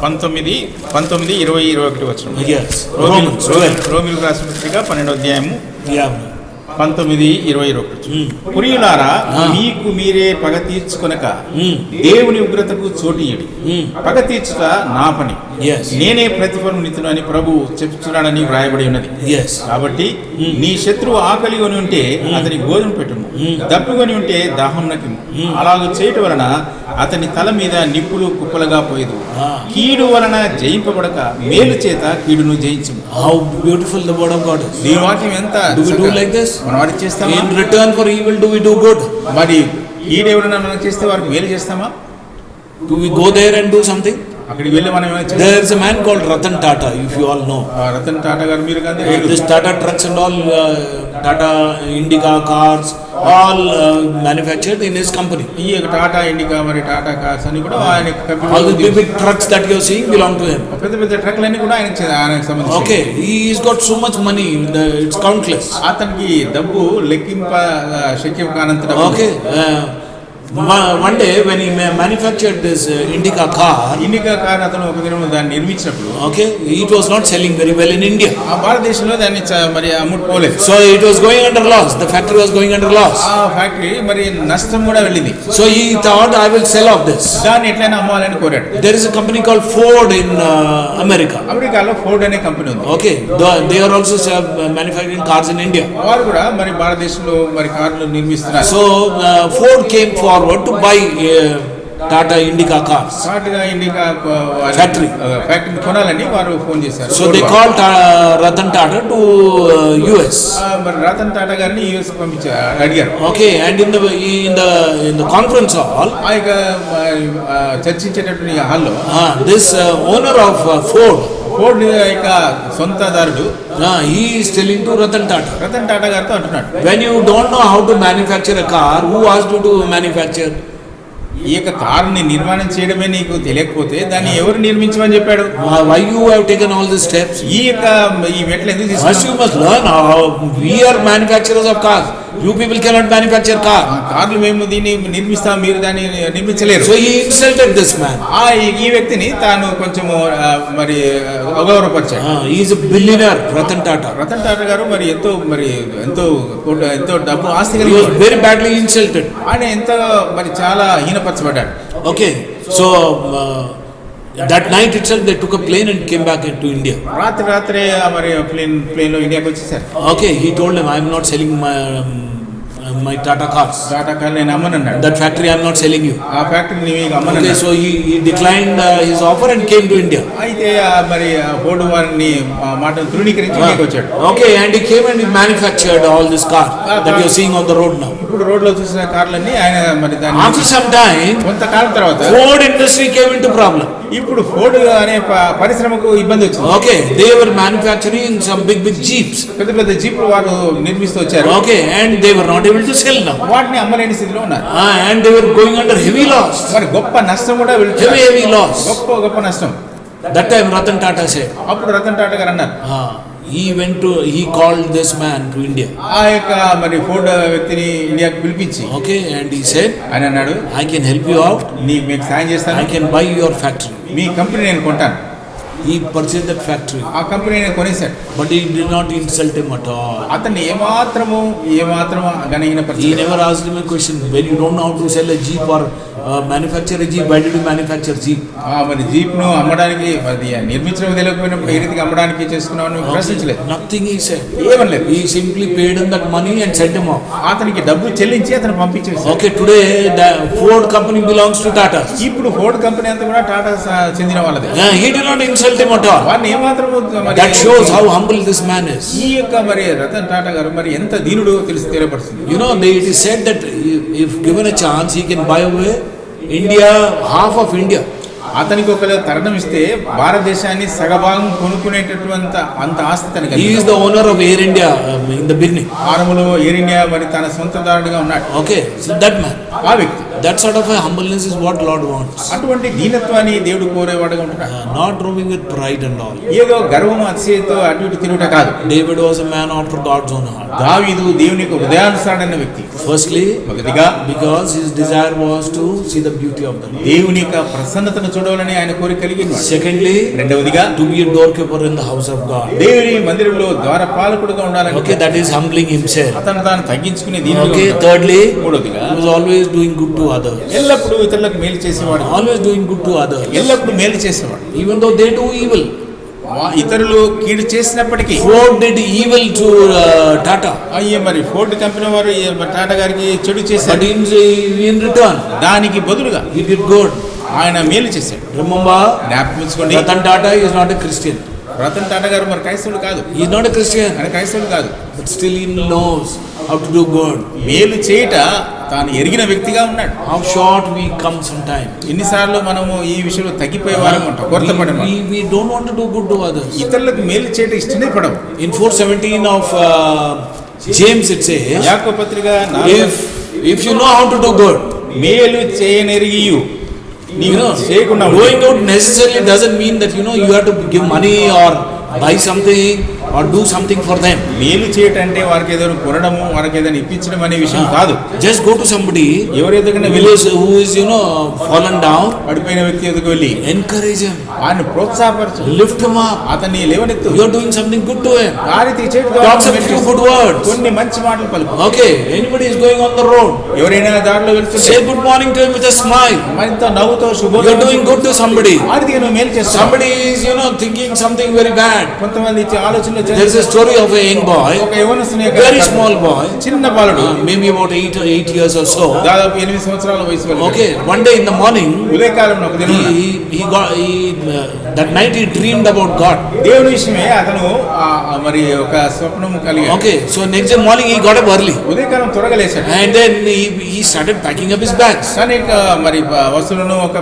19, 20, 20, 21 వచనం. Yes. Romans 12. రోమీయుల రాసిన పత్రిక 12వ అధ్యాయము Yeah. 19:21. పురియులారా, మీకు మీరే పగ తీర్చుకొనక దేవుని ఉగ్రతకు చోటియ్యుడి. పగ తీర్చుట నా పని, Yes. నేనే ప్రతిఫలం నితును అని ప్రభు చెప్తున్నాడని వ్రాయబడి ఉన్నది. Yes. కాబట్టి నీ శత్రువు ఆకలి కొని ఉంటే అతని గోధుమ పెట్టుము, దప్పికొని ఉంటే దాహం నకిము. అలాగ చేయటం వలన అతని తల మీద నిప్పులు కుప్పలుగా పోయేదు. కీడు వలన జయింపబడక మేలు చేత కీడును జయించము. How beautiful the word of God is. దీని వాక్యం ఎంత Do we do like this? మనం వారికి చేస్తామా? In return for evil, do we do good? మరి కీడు ఎవరైనా మనం చేస్తే వారికి మేలు చేస్తామా? Do we go there and do something? అక్కడికి వెళ్ళి మనం ఏమైనా చేస్తామా? There is a man called Ratan Tata, if you all know. Ratan Tata గారు మీరు కానీ This Tata trucks and all, Tata Indica cars, all manufactured in his company. ఈ యొక్క టాటా ఇండికా మరి టాటా కార్స్ అని కూడా ఆయన All the big, big trucks that you are seeing belong to him. పెద్ద పెద్ద ట్రక్లన్నీ కూడా ఆయనకు సంబంధించి. Okay, he's got so much money, it's countless. అతనికి డబ్బు లెక్కింప శక్యం కానంత డబ్బు. Okay, one day when he manufactured this Indica car, indica car అతను ఒక దినం దాన్ని నిర్మించినప్పుడు okay, it was not selling very well in India. ఆ భారతదేశంలో దాన్ని మరి అమ్ముడుపోలేదు. So it was going under loss. The factory was going under loss. ఆ factory మరి నష్టం కూడా వెళ్ళింది. So he thought, I will sell off this. దాన్ని ఎట్లయినా అమ్మాలని కోరాడు. There is a company called Ford in America. అమెరికాలో ఫోర్డ్ అనే కంపెనీ ఉంది. Okay, they are also manufacturing cars in India. వారు కూడా మరి భారతదేశంలో మరి కార్లు నిర్మిస్తున్నారు. So Ford came forward to buy Tata Indica cars. Tata indica ఫ్యాక్టరీని కొనాలని వారు ఫోన్ చేశారు. So they called Ratan Tata to US. మరి రతన్ టాటా గారిని యుఎస్ అడిగారు. Okay, and in the conference hall, ఆ యొక్క చర్చించేటటువంటి హాల్లో this owner of Ford, Ford యొక్క సొంతదారుడు he is telling to Ratan Tata, Ratan Tata గారితో అంటున్నాడు, when you don't know how to manufacture a car, who asked you to manufacture? ఈ యొక్క కారుని నిర్మాణం చేయడమే నీకు తెలియకపోతే దాన్ని ఎవరు నిర్మించమని చెప్పాడు? Why you have taken all these steps? ఈ మెట్లు ఎందుకు First you తీసుకున్నావు? must learn how we are manufacturers of cars. You people cannot manufacture car. కార్లు మేము దీన్ని నిర్మిస్తాం, మీరు దాన్ని నిర్మించలేరు. So he insulted this man. ఈ వ్యక్తిని తాను కొంచెము మరి అగౌరవపరిచాడు. He is a billionaire, Ratan Tata. Ratan Tata గారు మరి ఎంతో డబ్బు ఆస్తి He కలిగి was very badly insulted. ఆయన ఎంతో మరి చాలా హీనపరచబడ్డాడు. Okay, so that night itself they took a plane and came back into India. రాత్రే మరి ప్లేన్ లో ఇండియాకి వచ్చేసారు. Okay, he told him, I am not selling my Tata cars. Tata car నేను అమ్మనన్నాడు. That factory I am not selling you. ఆ factory నీకు Okay, అమ్మనన్నాడు. so he declined his offer and came to India. అయితే మరి Ford వారిని మాటను తృణీకరించి ఇండియాకి వచ్చాడు. Okay, and he came and he manufactured all this car that you are seeing on the road now. ఇప్పుడు రోడ్లో చూసిన కార్లన్నీ ఆయన మరి దాన్ని After some time, కొంతకాలం తర్వాత Ford industry came into problem. ఇప్పుడు ఫోర్డ్ అనే పరిశ్రమకు ఇబ్బంది వచ్చింది. Okay, they were manufacturing some big jeeps. పెద్ద పెద్ద జీపులు వారు నిర్మిస్తూ వచ్చారు. Okay, and they were not able to sell now. వాటిని అమ్మలేని స్థితిలో ఉన్నారు. And they were going under heavy loss. మరి గొప్ప నష్టం కూడా వెళ్తుంది. Heavy loss. గొప్ప nashtam. That time Ratan Tata said, అప్పుడు రతన్ టాటా గారు అన్నారు, he called this man to India. ఆ యొక్క మరి ఫోర్డ్ వ్యక్తిని ఇండియాకి పిలిపించి Okay, and he said, ఆయన అన్నాడు, I can help you out. మీకు సాయం చేస్తాను, I can buy your factory. Me company నేను కొంటాను. He purchased that factory, ఆ కంపెనీ నేను కొనేశాడు. but he did not insult him at all. అతన్ని ఏమాత్రము He గణహీనపరిచాడు. never asked him a question. When you don't know how to sell a jeep or manufacture a jeep, why did you manufacture jeep? మరి jeep ను అమ్మడానికి అది నిర్మించడం తెలియకపోయినప్పుడు ఏ రీతిగా అమ్మడానికి చేసుకున్నామని ప్రశ్నించలేదు. Nothing he said. ఏమనలేదు. He simply paid him that money and sent him off. అతనికి డబ్బు చెల్లించి అతను పంపించేసి. Okay, today the Ford company belongs to Tata. ఇప్పుడు ఫోర్డ్ కంపెనీ అంతా కూడా టాటా చెందిన వాళ్ళది. He did not insult him at all. వారిని ఏమాత్రము That shows how humble this man is. ఈ యొక్క మరి రతన్ టాటా గారు మరి ఎంత దీనుడు తెలియపడుతుంది. You know, it is said that if given a chance, he can buy away India, half of India. అతనికి ఒక తరుణం ఇస్తే భారతదేశాన్ని సగభాగం కొనుక్కునేటటువంటి అంత ఆస్తి తనకి. He is the owner of Air India in the beginning. ఆరంభంలో ఎయిర్ ఇండియా మరి తన సొంతదారుడిగా ఉన్నాడు. Okay, so that man. ఆ వ్యక్తి That sort of a humbleness is what Lord wants. అటువంటి దీనత్వాన్ని దేవుడు కోరేవాడుగా ఉంటున్నాడు. Not roaming with pride and all. ఏదో గర్వము అతిశయంతో అటు ఇటు తిరుగుట కాదు. David was a man after God's own heart. దావీదు దేవునికి హృదయానుసారుడైన వ్యక్తి. Firstly, మొదటిగా because his desire was to see the beauty of the Lord. దేవుని యొక్క ప్రసన్నతను చూడాలని ఆయన కోరిక కలిగిన వాడు. Secondly, రెండవదిగా to be a doorkeeper in the house of God. దేవుని మందిరంలో ద్వారపాలకుడుగా ఉండాలని. Okay, that is humbling himself. అతను తాను తగ్గించుకునే దీనిలో Okay, ఉంటాడు. thirdly, మూడవదిగా he was always doing good to others. ఎల్లప్పుడూ ఇతరులకు మేలు చేసేవాడు. Always doing good to others. ఎల్లప్పుడూ మేలు చేసేవాడు. Even though they do evil. ఇతరులు కీడు చేసినప్పటికీ Ford did evil to Tata. అయ్యే మరి ఫోర్డ్ కంపెనీ వారు టాటా గారికి చెడు But చేశారు. in return, దానికి బదులుగా he did good. ఆయన మేలు చేశాడు. Remember, జ్ఞాపకించుకోండి, Ratan Tata is not a Christian. Ratan Tata గారు మరి క్రైస్తవుడు కాదు. He is not a Christian. ఆయన క్రైస్తవుడు కాదు. But still he knows how to do good. మేలు చేయట తాను ఎరిగిన వ్యక్తిగా ఉన్నాడు. How short we come sometimes. ఎన్నిసార్లు మనము ఈ విషయంలో తగ్గిపోయే వారం ఉంటాం, కొరతపడే వారం. We don't want to do good to others. ఇతరులకు మేలు చేయట ఇష్టమే పడవు. In 4:17 of James it says, యాకోబు పత్రిక if you know how to do good, మేలు చేయనెరిగియు నీవు చేయకుండా going out necessarily doesn't mean that you have to give money or buy something or do something for them. మేలు చేయటం అంటే వారికి ఏదైనా కొనడము, వారికి ఏదైనా ఇప్పించడం అనే విషయం కాదు. Just go to somebody ఎవరి ఎదుగున who is fallen down, పడిపోయిన వ్యక్తి ఎదుగు వెళ్ళి encourage him, ఆయన ప్రోత్సాహపరచు, lift him up. అతన్ని లేవనెత్తు. You are doing something good to him. ఆ రీతి చేయడం Talk some few good words. కొన్ని మంచి మాటలు పలుకు. Okay, anybody is going on the road, ఎవరైనా దారిలో వెళ్తుంటే say good morning to him with a smile. మరింత నవ్వుతో You are శుభోదయం. doing good to somebody. ఆ రీతిగా నువ్వు మేలు చేస్తావు. Somebody is thinking something very bad. కొంతమంది ఆలోచనలు There is a story of a young boy, ఒక యవనస్తుని యొక్క very small boy, చిన్న బాలుడు, maybe about 8 years or so. దాదాపు 8 సంవత్సరాల వయసు వరకు. Okay, one day in the morning, ఉదయకాలంలో ఒక దినం that night he dreamed about God. దేవుని విషయమే అతను మరి ఒక స్వప్నము కలిగి. Okay, so next day morning he got up early ఉదయకాలం త్వరగా లేచాడు. and then he started packing up his bags. కానీ మరి వస్తువులను ఒక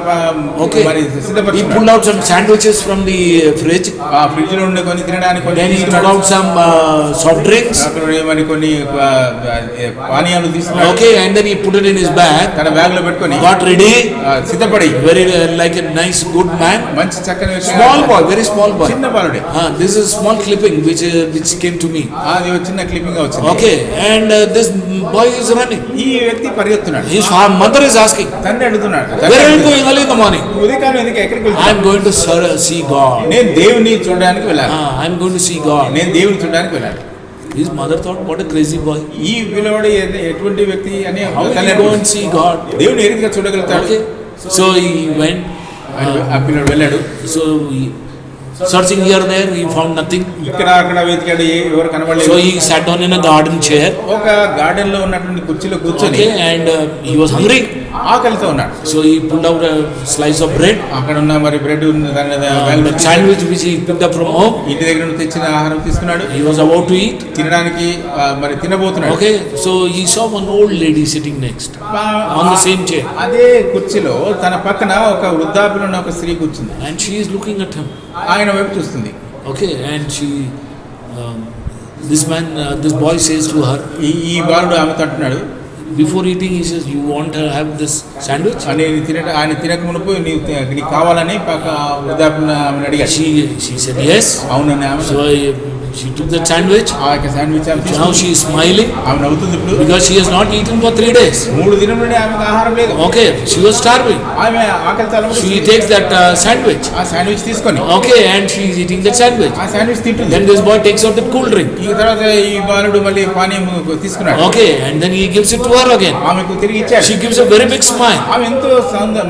Okay, మరి he సిద్ధపరిచాడు. pulled out some sandwiches from the fridge. ఆ ఫ్రిడ్జ్ లో ఉండే కొన్ని తినడానికి కొన్ని Then he took తీసుకున్నాడు. out some soft drinks. అక్కడ మరి కొన్ని పానీయాలు తీసుకున్నాడు. Okay, and then he put it in his bag, తన బ్యాగ్ లో పెట్టుకొని got ready, సిద్ధపడి very like a nice good man. మంచి చక్కని వ్యక్తి. Small boy, very small boy. చిన్న బాలుడే. This is small clipping which came to me. అది ఒక చిన్న క్లిప్పింగ్ వచ్చింది. Okay, and this boy is running. ఈ వ్యక్తి పరిగెత్తున్నాడు. His mother is asking, తండ్రి అడుగుతున్నాడు, where are you going early in the morning? ఉదయకాలం ఎందుకు ఎక్కడికి I వెళ్తున్నావు? am going to see God. నేను దేవుని చూడడానికి వెళ్ళాను. I am going to see God. నేను దేవుని చూడడానికి వెళ్ళాను. His mother thought, what a crazy boy. ఈ పిల్లవాడు ఎటువంటి వ్యక్తి అని How will he go and see God? దేవుని ఏ రీతిగా చూడగలుగుతాడు? Okay, so he went. ఆ పిల్లడు వెళ్ళాడు. So he, searching here there, he found nothing. ఇక్కడ అక్కడ వెతికాడు, ఎవరు కనబడలేదు. So he sat down in a garden chair. ఒక గార్డెన్ లో ఉన్నటువంటి కుర్చీలో కూర్చొని Okay, and he was hungry. ఆకలితో ఉన్నాడు. So he pulled out a slice of bread, అక్కడ ఉన్న మరి బ్రెడ్ దాని the sandwich which he picked up from home. ఇంటి దగ్గర నుండి తెచ్చిన ఆహారం తీసుకున్నాడు. He was about to eat. తినడానికి మరి తినబోతున్నాడు. Okay, so he saw one old lady sitting next on the same chair, అదే కుర్చీలో తన పక్కన ఒక వృద్ధాప్యులు ఉన్న ఒక స్త్రీ కూర్చుంది. and she is looking at him. ఆయన వైపు చూస్తుంది. Okay, and this boy says to her, ఈ బాలుడు ఆమెతో అంటున్నాడు, before eating, he says, you want to have this sandwich? ఆయన తినక మునుపు నీకు కావాలని పక్క వృద్ధాప్యులు ఆమెను అడిగాడు. She said yes. అవునని ఆమె. So she took the sandwich. ఆ యొక్క శాండ్విచ్ ఆమె Now she is smiling ఆమె నవ్వుతుంది ఇప్పుడు. because she has not eaten for 3 days. 3 దినం నుండి ఆమెకు ఆహారం లేదు. Okay, she was starving. ఆమె ఆకలితో అలమటిస్తుంది. She takes that sandwich. ఆ శాండ్విచ్ తీసుకొని Okay, and she is eating that sandwich. ఆ శాండ్విచ్ తింటుంది. Then this boy takes out the cool drink. ఈ తర్వాత ఈ బాలుడు మళ్ళీ పానీయం తీసుకున్నాడు. Okay, and then he gives it to her again. ఆమెకు తిరిగి ఇచ్చాడు. She gives a very big smile. ఆమె ఎంతో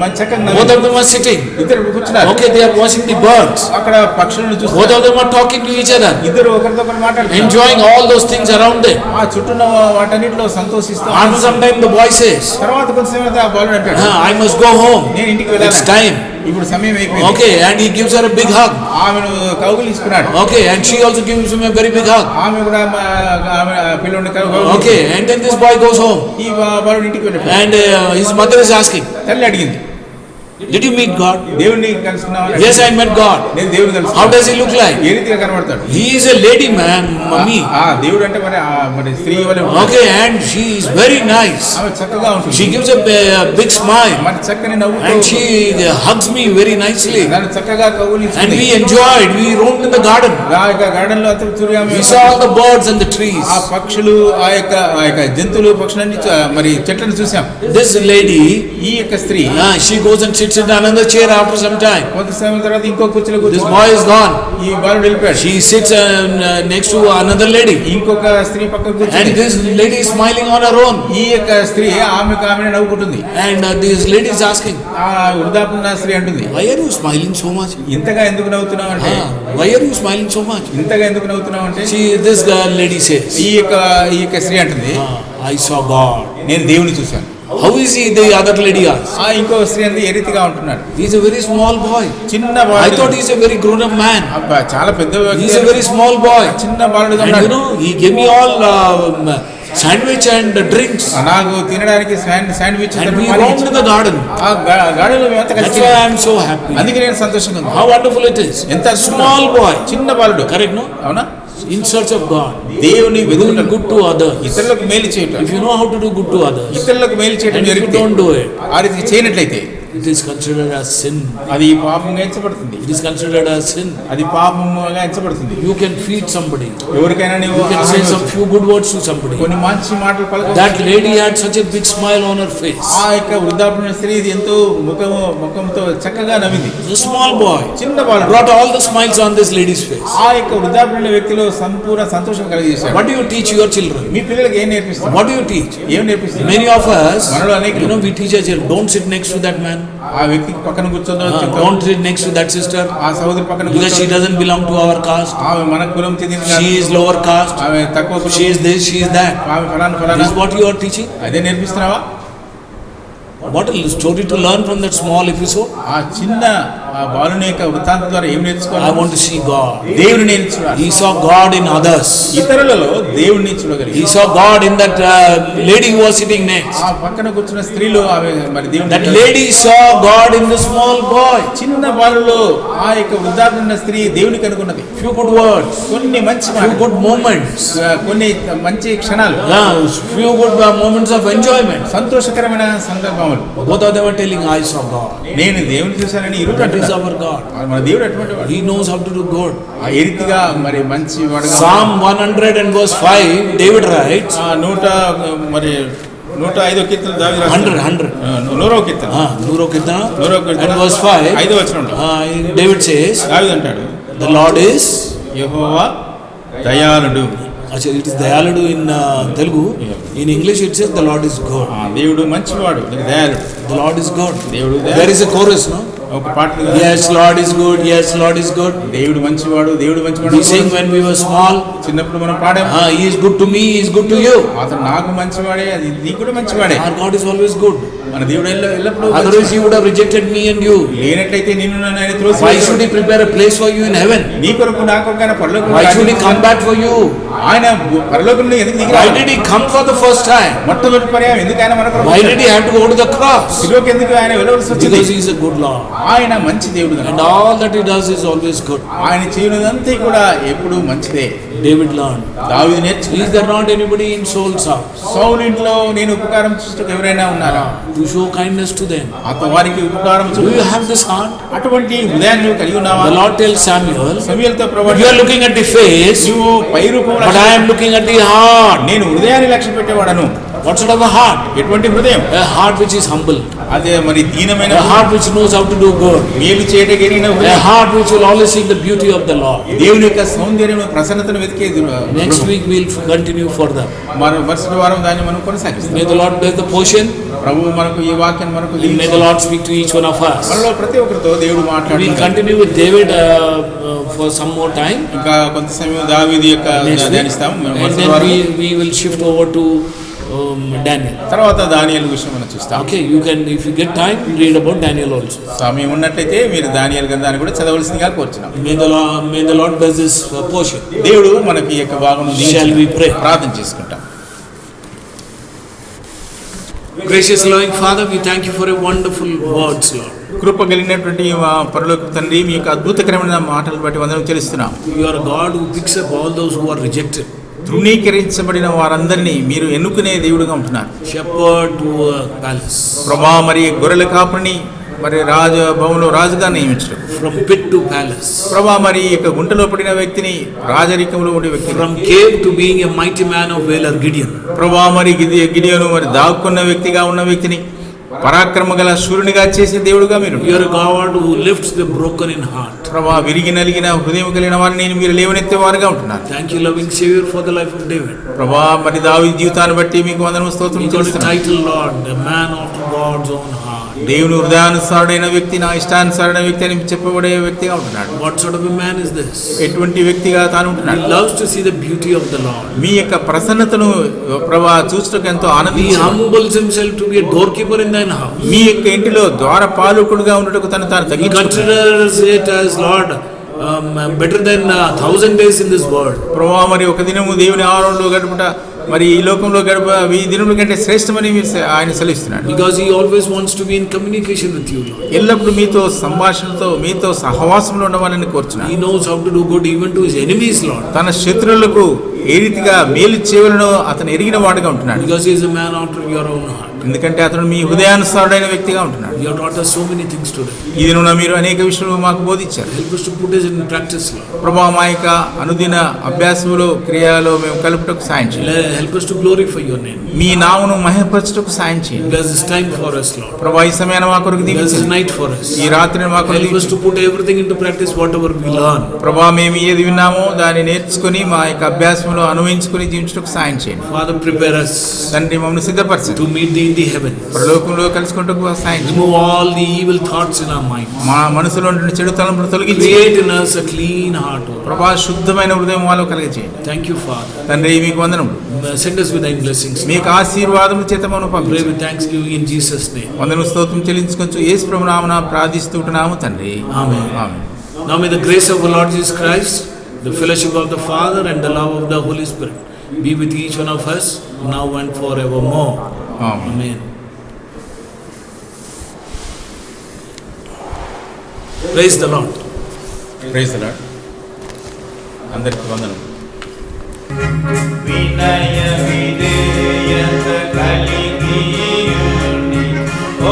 మంచి చక్కగా Both of them are sitting. ఇద్దరు కూర్చున్నారు. Okay, they are watching the birds. అక్కడ పక్షులను Both చూస్తారు. of them are talking to each other, ఇద్దరు ఒకరితో ఒకరు మాట్లాడుతున్నారు. enjoying all those things around them. ఆ చుట్టూన్న వాటన్నిటిలో సంతోషిస్తూ. After some time, the boy says, తర్వాత కొంతసేపు ఆ బాలుడు అంటాడు, I must go home. నేను ఇంటికి It's వెళ్ళాలి. time. ఇప్పుడు సమయం అయిపోయింది. Okay, and he gives her a big hug. ఆమెను కౌగిలించుకున్నాడు. Okay, and she also gives him a very big hug. ఆమె కూడా ఆమె పిల్లోడిని Okay, and then this boy goes home, ఈ బాలుడు ఇంటికి వెళ్ళాడు. and his mother is asking, తల్లి అడిగింది, Did you meet God? దేవుడిని కలుసుకున్నావా? Yes, I met God. నేను దేవుడిని కలుసుకున్నాను. How does he look like? ఏ రీతిగా కనబడతాడు? He is a lady man, mummy. దేవుడు అంటే మరి స్త్రీ వలె ఉంటాడు. Okay, and she is very nice. ఆమె చక్కగా ఉంటుంది. She gives a big smile. మరి చక్కని నవ్వు. And she hugs me very nicely. నన్ను చక్కగా కౌగిలించుకుంది. And we enjoyed. We roamed in the garden. ఆ యొక్క గార్డెన్ లో అంతా తిరిగాము. We saw all the birds and the trees. ఆ పక్షులు ఆ యొక్క జంతువులు పక్షులన్నీ మరి చెట్లను చూసాం. This lady, ఈ యొక్క స్త్రీ she goes and sits in another chair after some time. కొంత సమయం తర్వాత ఇంకో కుర్చీలో This కూర్చుంది. boy is gone. ఈ బాలుడు వెళ్ళిపోయాడు. She sits next to another lady. ఇంకొక స్త్రీ పక్కన And కూర్చుంది. this lady is smiling on her own. ఈ యొక్క స్త్రీ ఆమె నవ్వుకుంటుంది. And this lady is asking, ఆ వృద్ధాప్య స్త్రీ అంటుంది, why are you smiling so much? ఇంతగా ఎందుకు నవ్వుతున్నావు అంటే, Why are you smiling so much? ఇంతగా ఎందుకు నవ్వుతున్నావు అంటే, This lady says, ఈ యొక్క స్త్రీ అంటుంది, I saw God. నేను దేవుని చూశాను. How is he? The other lady asked. ఇంకో స్త్రీ అంది, ఏ రీతిగా ఉంటున్నాడు? He is a very small boy. చిన్న I బాలుడు. thought he is a very grown up man. అబ్బా, చాలా పెద్ద He వ్యక్తి. is a very small boy. చిన్న బాలుడుగా And you ఉన్నాడు. know, he gave me all sandwich and drinks. నాకు తినడానికి sandwich And we roamed in the garden. ఆ గాడిలో మేమంతా That's కలిసి why I am so happy. అందుకే నేను సంతోషంగా ఉన్నాను. How wonderful it is. ఎంత Small boy. చిన్న బాలుడు. Correct, no? అవునా? In search of God. దేవుని Doing వెతుకుటం, good to others. ఇతరులకు మేలు చేయటం. If you know how to do good to others, ఇతరులకు మేలు చేయటం and if you జరిగితే, don't do it, ఆ రీతికి చేయనట్లయితే it is considered as sin. అది పాపంగా ఎంచబడుతుంది. It is considered as sin. అది పాపముగా ఎంచబడుతుంది. You can feed somebody. ఎవరికైనా నీవు You can say some few good words to somebody. కొన్ని మంచి మాటలు పలకవచ్చు. That lady had such a big smile on her face. ఆ యొక్క వృద్ధాప్య స్త్రీ ఎంతో ముఖంతో చక్కగా నవ్వింది. The small boy చిన్న బాలుడు brought all the smiles on this lady's face. ఆ యొక్క వృద్ధాప్య వ్యక్తిలో సంపూర్ణ సంతోషం కలిగజేశాడు. What do you teach your children? మీ పిల్లలకి ఏం నేర్పిస్తారు? What do you teach? ఏం నేర్పిస్తారు? Many of us, మనలో అనేకులు we teach our children, don't sit next to that man. ఆ వ్యక్తికి పక్కన కూర్చోదో Don't sit next to that sister ఆ సహోదరి పక్కన because she doesn't belong to our caste. ఆమె మన కులం చెందిన She is lower caste. ఆమె తక్కువ కులం. She is this, she is that. ఆమె ఫలానా This is what you are teaching. అదే నేర్పిస్తున్నావా? What a story to learn from that small episode. ఆ చిన్న ఆ బాలుని యొక్క వృత్తాంతం ద్వారా ఏం I నేర్చుకోవాలి? want to see God. దేవుని నేర్చుకోవాలి. He saw God in others. ఇతరులలో దేవుణ్ణి చూడగలిగి, He saw God in that lady who was sitting next. ఆ పక్కన కూర్చున్న స్త్రీలు ఆమె మరి దేవుని That lady saw God in the small boy. చిన్న బాలులో ఆ యొక్క వృద్ధాప్య ఉన్న స్త్రీ దేవుని కనుగొన్నది. Few good words, కొన్ని మంచి few మాటలు, good moments, కొన్ని మంచి క్షణాలు, few good moments of enjoyment. సంతోషకరమైన సందర్భములు. Both of them are telling, I saw God. నేను దేవుని చూశానని ఇరువురు That is అంటున్నారు. our God. మన దేవుడు ఎటువంటి వాడు? He knows how to do good. ఆ ఏ రీతిగా మరి మంచి వాడుగా Psalm 100 and verse 5, David writes, 105వ కీర్తన దావీదు రాస్తాడు. 100. 100వ కీర్తన, 100 Kirtana, 100వ కీర్తన and verse 5, 5వ వచనంలో David says, దావీదు అంటాడు, the Lord is, యెహోవా దయాళుడు. it is Dayaludu in Telugu. In English it says the Lord is good. దేవుడు మంచివాడు, దయాళుడు. The Lord is good. దేవుడు There is a chorus, no? ఒక పాట ఉంది కదా, Yes, Lord is good. Yes, Lord is good. దేవుడు మంచివాడు, దేవుడు మంచివాడు. We sing when we were small. చిన్నప్పుడు మనం పాడాం, He is good to me. He is good to you. అతను నాకు మంచివాడే, అది నీకు కూడా మంచివాడే. Our God is always good. మన దేవుడు ఎల్లప్పుడూ Otherwise, He would have rejected me and you. లేనట్లయితే నిన్ను నన్ను ఆయన Why త్రోసివేశాడు. should He prepare a place for you in heaven? నీ కొరకు నా కొరకు ఆయన పరలోకంలో Why should He come back for you? ఆయన పరలోకంలో ఎందుకు దిగి Why రావాలి? did He come for the first time? మొట్టమొదటి పర్యాయం ఎందుకు ఆయన మన కొరకు Why did He have to go to the cross? శిలువకి ఎందుకు ఆయన వెళ్ళవలసి వచ్చింది? Because He is a good Lord. ఆయన మంచి దేవుడు And కనుక all that He does is always good. ఆయన చేయనిదంతా కూడా ఎప్పుడు మంచిదే. David learned. దావీదు నేర్చుకున్నాడు. Is there not anybody in Saul's house సౌలు ఇంట్లో నేను ఉపకారం చూస్తూ ఎవరైనా ఉన్నారా? to show kindness to them? అతను వారికి ఉపకారం Do you have this heart? అటువంటి హృదయాన్ని నువ్వు కలిగి ఉన్నావా? The Lord tells Samuel, సమూయేలుతో you Prabhu, are looking at the face, నువ్వు పై రూపం but I am looking at the heart. నేను హృదయాన్ని లక్ష్య పెట్టేవాడను. What sort of a heart? ఎటువంటి హృదయం? A heart which is humble. అదే మరి దీనమైన A heart which knows how to do good. మేలు చేయగలిగిన A హృదయం. heart which will always seek the beauty of the Lord. దేవుని యొక్క సౌందర్యం ప్రసన్నతను వెతికేది. Next week we will continue further. మరుసటి వారం దాన్ని మనం కొనసాగిస్తాం. May the Lord bless the portion. ప్రభువు మనకు ఈ వాక్యం మనకు And may the Lord speak to each one of us. మనలో ప్రతి ఒక్కరితో దేవుడు We will మాట్లాడుతున్నాడు. continue with David for some more time. ఇంకా కొంత సమయం దావీదు యొక్క Next week. ధ్యానిస్తాం. And మరుసటి then వారం we will shift over to Daniel. తర్వాత దానియేలు విషయం మనం చూస్తాం. Okay, you can, if you get time, read about Daniel also. సమయం ఉన్నట్లయితే మీరు దానియేలు గ్రంథాన్ని కూడా చదవలసిందిగా కోరుచున్నాం. May the Lord bless this portion. దేవుడు మనకి ఈ యొక్క భాగం Shall we pray? ప్రార్థన చేసుకుంటాం. Gracious loving Father, we thank you for your wonderful words, Lord. కృప కలిగినటువంటి మా పరలోక తండ్రి మీ యొక్క అద్భుతకరమైన మాటలు బట్టి వందనం చెల్లిస్తున్నాం. You are a God who picks up all those who are rejected. తృణీకరించబడిన వారందరినీ మీరు ఎన్నుకునే దేవుడుగా ఉంటున్నారు. Shepherd to a palace. ప్రభా మరి గొర్రెల కాపురిని మరి రాజభవనంలో రాజుగా నియమించడం. From pit to palace. ప్రభా మరి యొక్క గుంటలో పడిన వ్యక్తిని రాజరికంలో ఉండే వ్యక్తి. From cave to being a mighty man of valor, Gideon. ప్రభా మరి గిడియోను మరి దాక్కున్న వ్యక్తిగా ఉన్న వ్యక్తిని పరాక్రమ గల శూరునిగా చేసే దేవుడుగా మీరు. You are a God who lifts the broken in heart. ప్రభా విరిగి నలిగిన హృదయం కలిగిన వారిని మీరు లేవనెత్తే వారుగా ఉంటున్నారు. Thank you, loving Savior, for the life of David. ప్రభా మరి దావీదు జీవితాన్ని బట్టి మీకు వందనము స్తోత్రం You got a చెల్లిస్తున్నాను. title, Lord, the man after God's own heart. దేవుని హృదయానుసారుడైన వ్యక్తి, నా ఇష్టానుసారుడైన వ్యక్తి అని చెప్పబడే వ్యక్తిగా ఉంటున్నాడు. What sort of a man is this? ఎటువంటి వ్యక్తిగా తాను He ఉంటున్నాడు. loves to see the beauty of the Lord. మీ యొక్క ప్రసన్నతను ప్రభా చూస్తకు ఎంతో He ఆనందించాడు. humbles himself to be a doorkeeper in thine house. మీ యొక్క ఇంటిలో ద్వారపాలకుడుగా ఉండటకు తాను He తగ్గించుకుంటాడు. considers it as, Lord, better than 1,000 days in this world. ప్రభా మరి ఒక దినము దేవుని ఆవరణలో గడుపుట మరి ఈ లోకంలో గడప ఈ దినముల కంటే శ్రేష్టమని ఆయన సెలవిస్తున్నాడు. Because he always wants to be in communication with you, Lord. ఎల్లప్పుడూ మీతో సంభాషణతో మీతో సహవాసంలో ఉండవాలని కోరుచున్నాను. He knows how to do good even to his enemies, Lord. తన శత్రువులకు ఏ రీతిగా మేలు చేయవలనో అతను ఎరిగిన వాడుగా ఉంటున్నాడు. Because he is a man after your own heart. ఎందుకంటే అతను మీ హృదయానుసారుడైన వ్యక్తిగా ఉంటున్నాడు. You have taught us so many things today. ఈ దినమున మీరు అనేక విషయాలు మాకు బోధించారు. Help us to put it in practice, Lord. ప్రభా మా యొక్క అనుదిన అభ్యాసములో క్రియలో మేము కలుపుటకు సాయం చేయండి. Help us to glorify your name. మీ నామమును మహిమపరచుటకు సాయం చేయండి. Bless this time for us, Lord. ప్రభా ఈ సమయాన్ని మా కొరకు Bless this దీవించండి. night for us. ఈ రాత్రిని మా కొరకు Help us దీవించండి. to put everything into practice, whatever we learn. ప్రభా మేము ఏది విన్నామో దాన్ని నేర్చుకుని మా యొక్క అభ్యాసంలో అనుభవించుకుని జీవించడానికి సాయం చేయండి. Father, prepare us తండ్రి మమ్మల్ని సిద్ధపరచండి. to meet thee in the heavens. పరలోకంలో కలుసుకుంటూ సాయం చేయండి. Remove all the evil thoughts in our minds. మా మనసులో ఉండే చెడు తలంపులు తొలగించి Create in us a clean heart, O Lord. ప్రభా శుద్ధమైన హృదయం వాళ్ళు కలిగజేయండి. Thank you, Father. తండ్రి మీకు వందనములు. Send us with thine blessings. మీకు ఆశీర్వాదముల చేత మమ్మల్ని Pray పంపించండి. with thanksgiving in Jesus' name. వందన స్తోత్రం చెల్లించుకొచ్చు యేసు ప్రభు నామమున ప్రార్థిస్తున్నాము తండ్రి. Amen. Amen. Now may the grace of our Lord Jesus Christ, the fellowship of the Father, and the love of the Holy Spirit be with each one of us now and forevermore. Amen. Amen. Praise the Lord. Praise the Lord. అందరికీ వందనం. వినయ విధేయత కలిగి ఉండి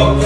ఒక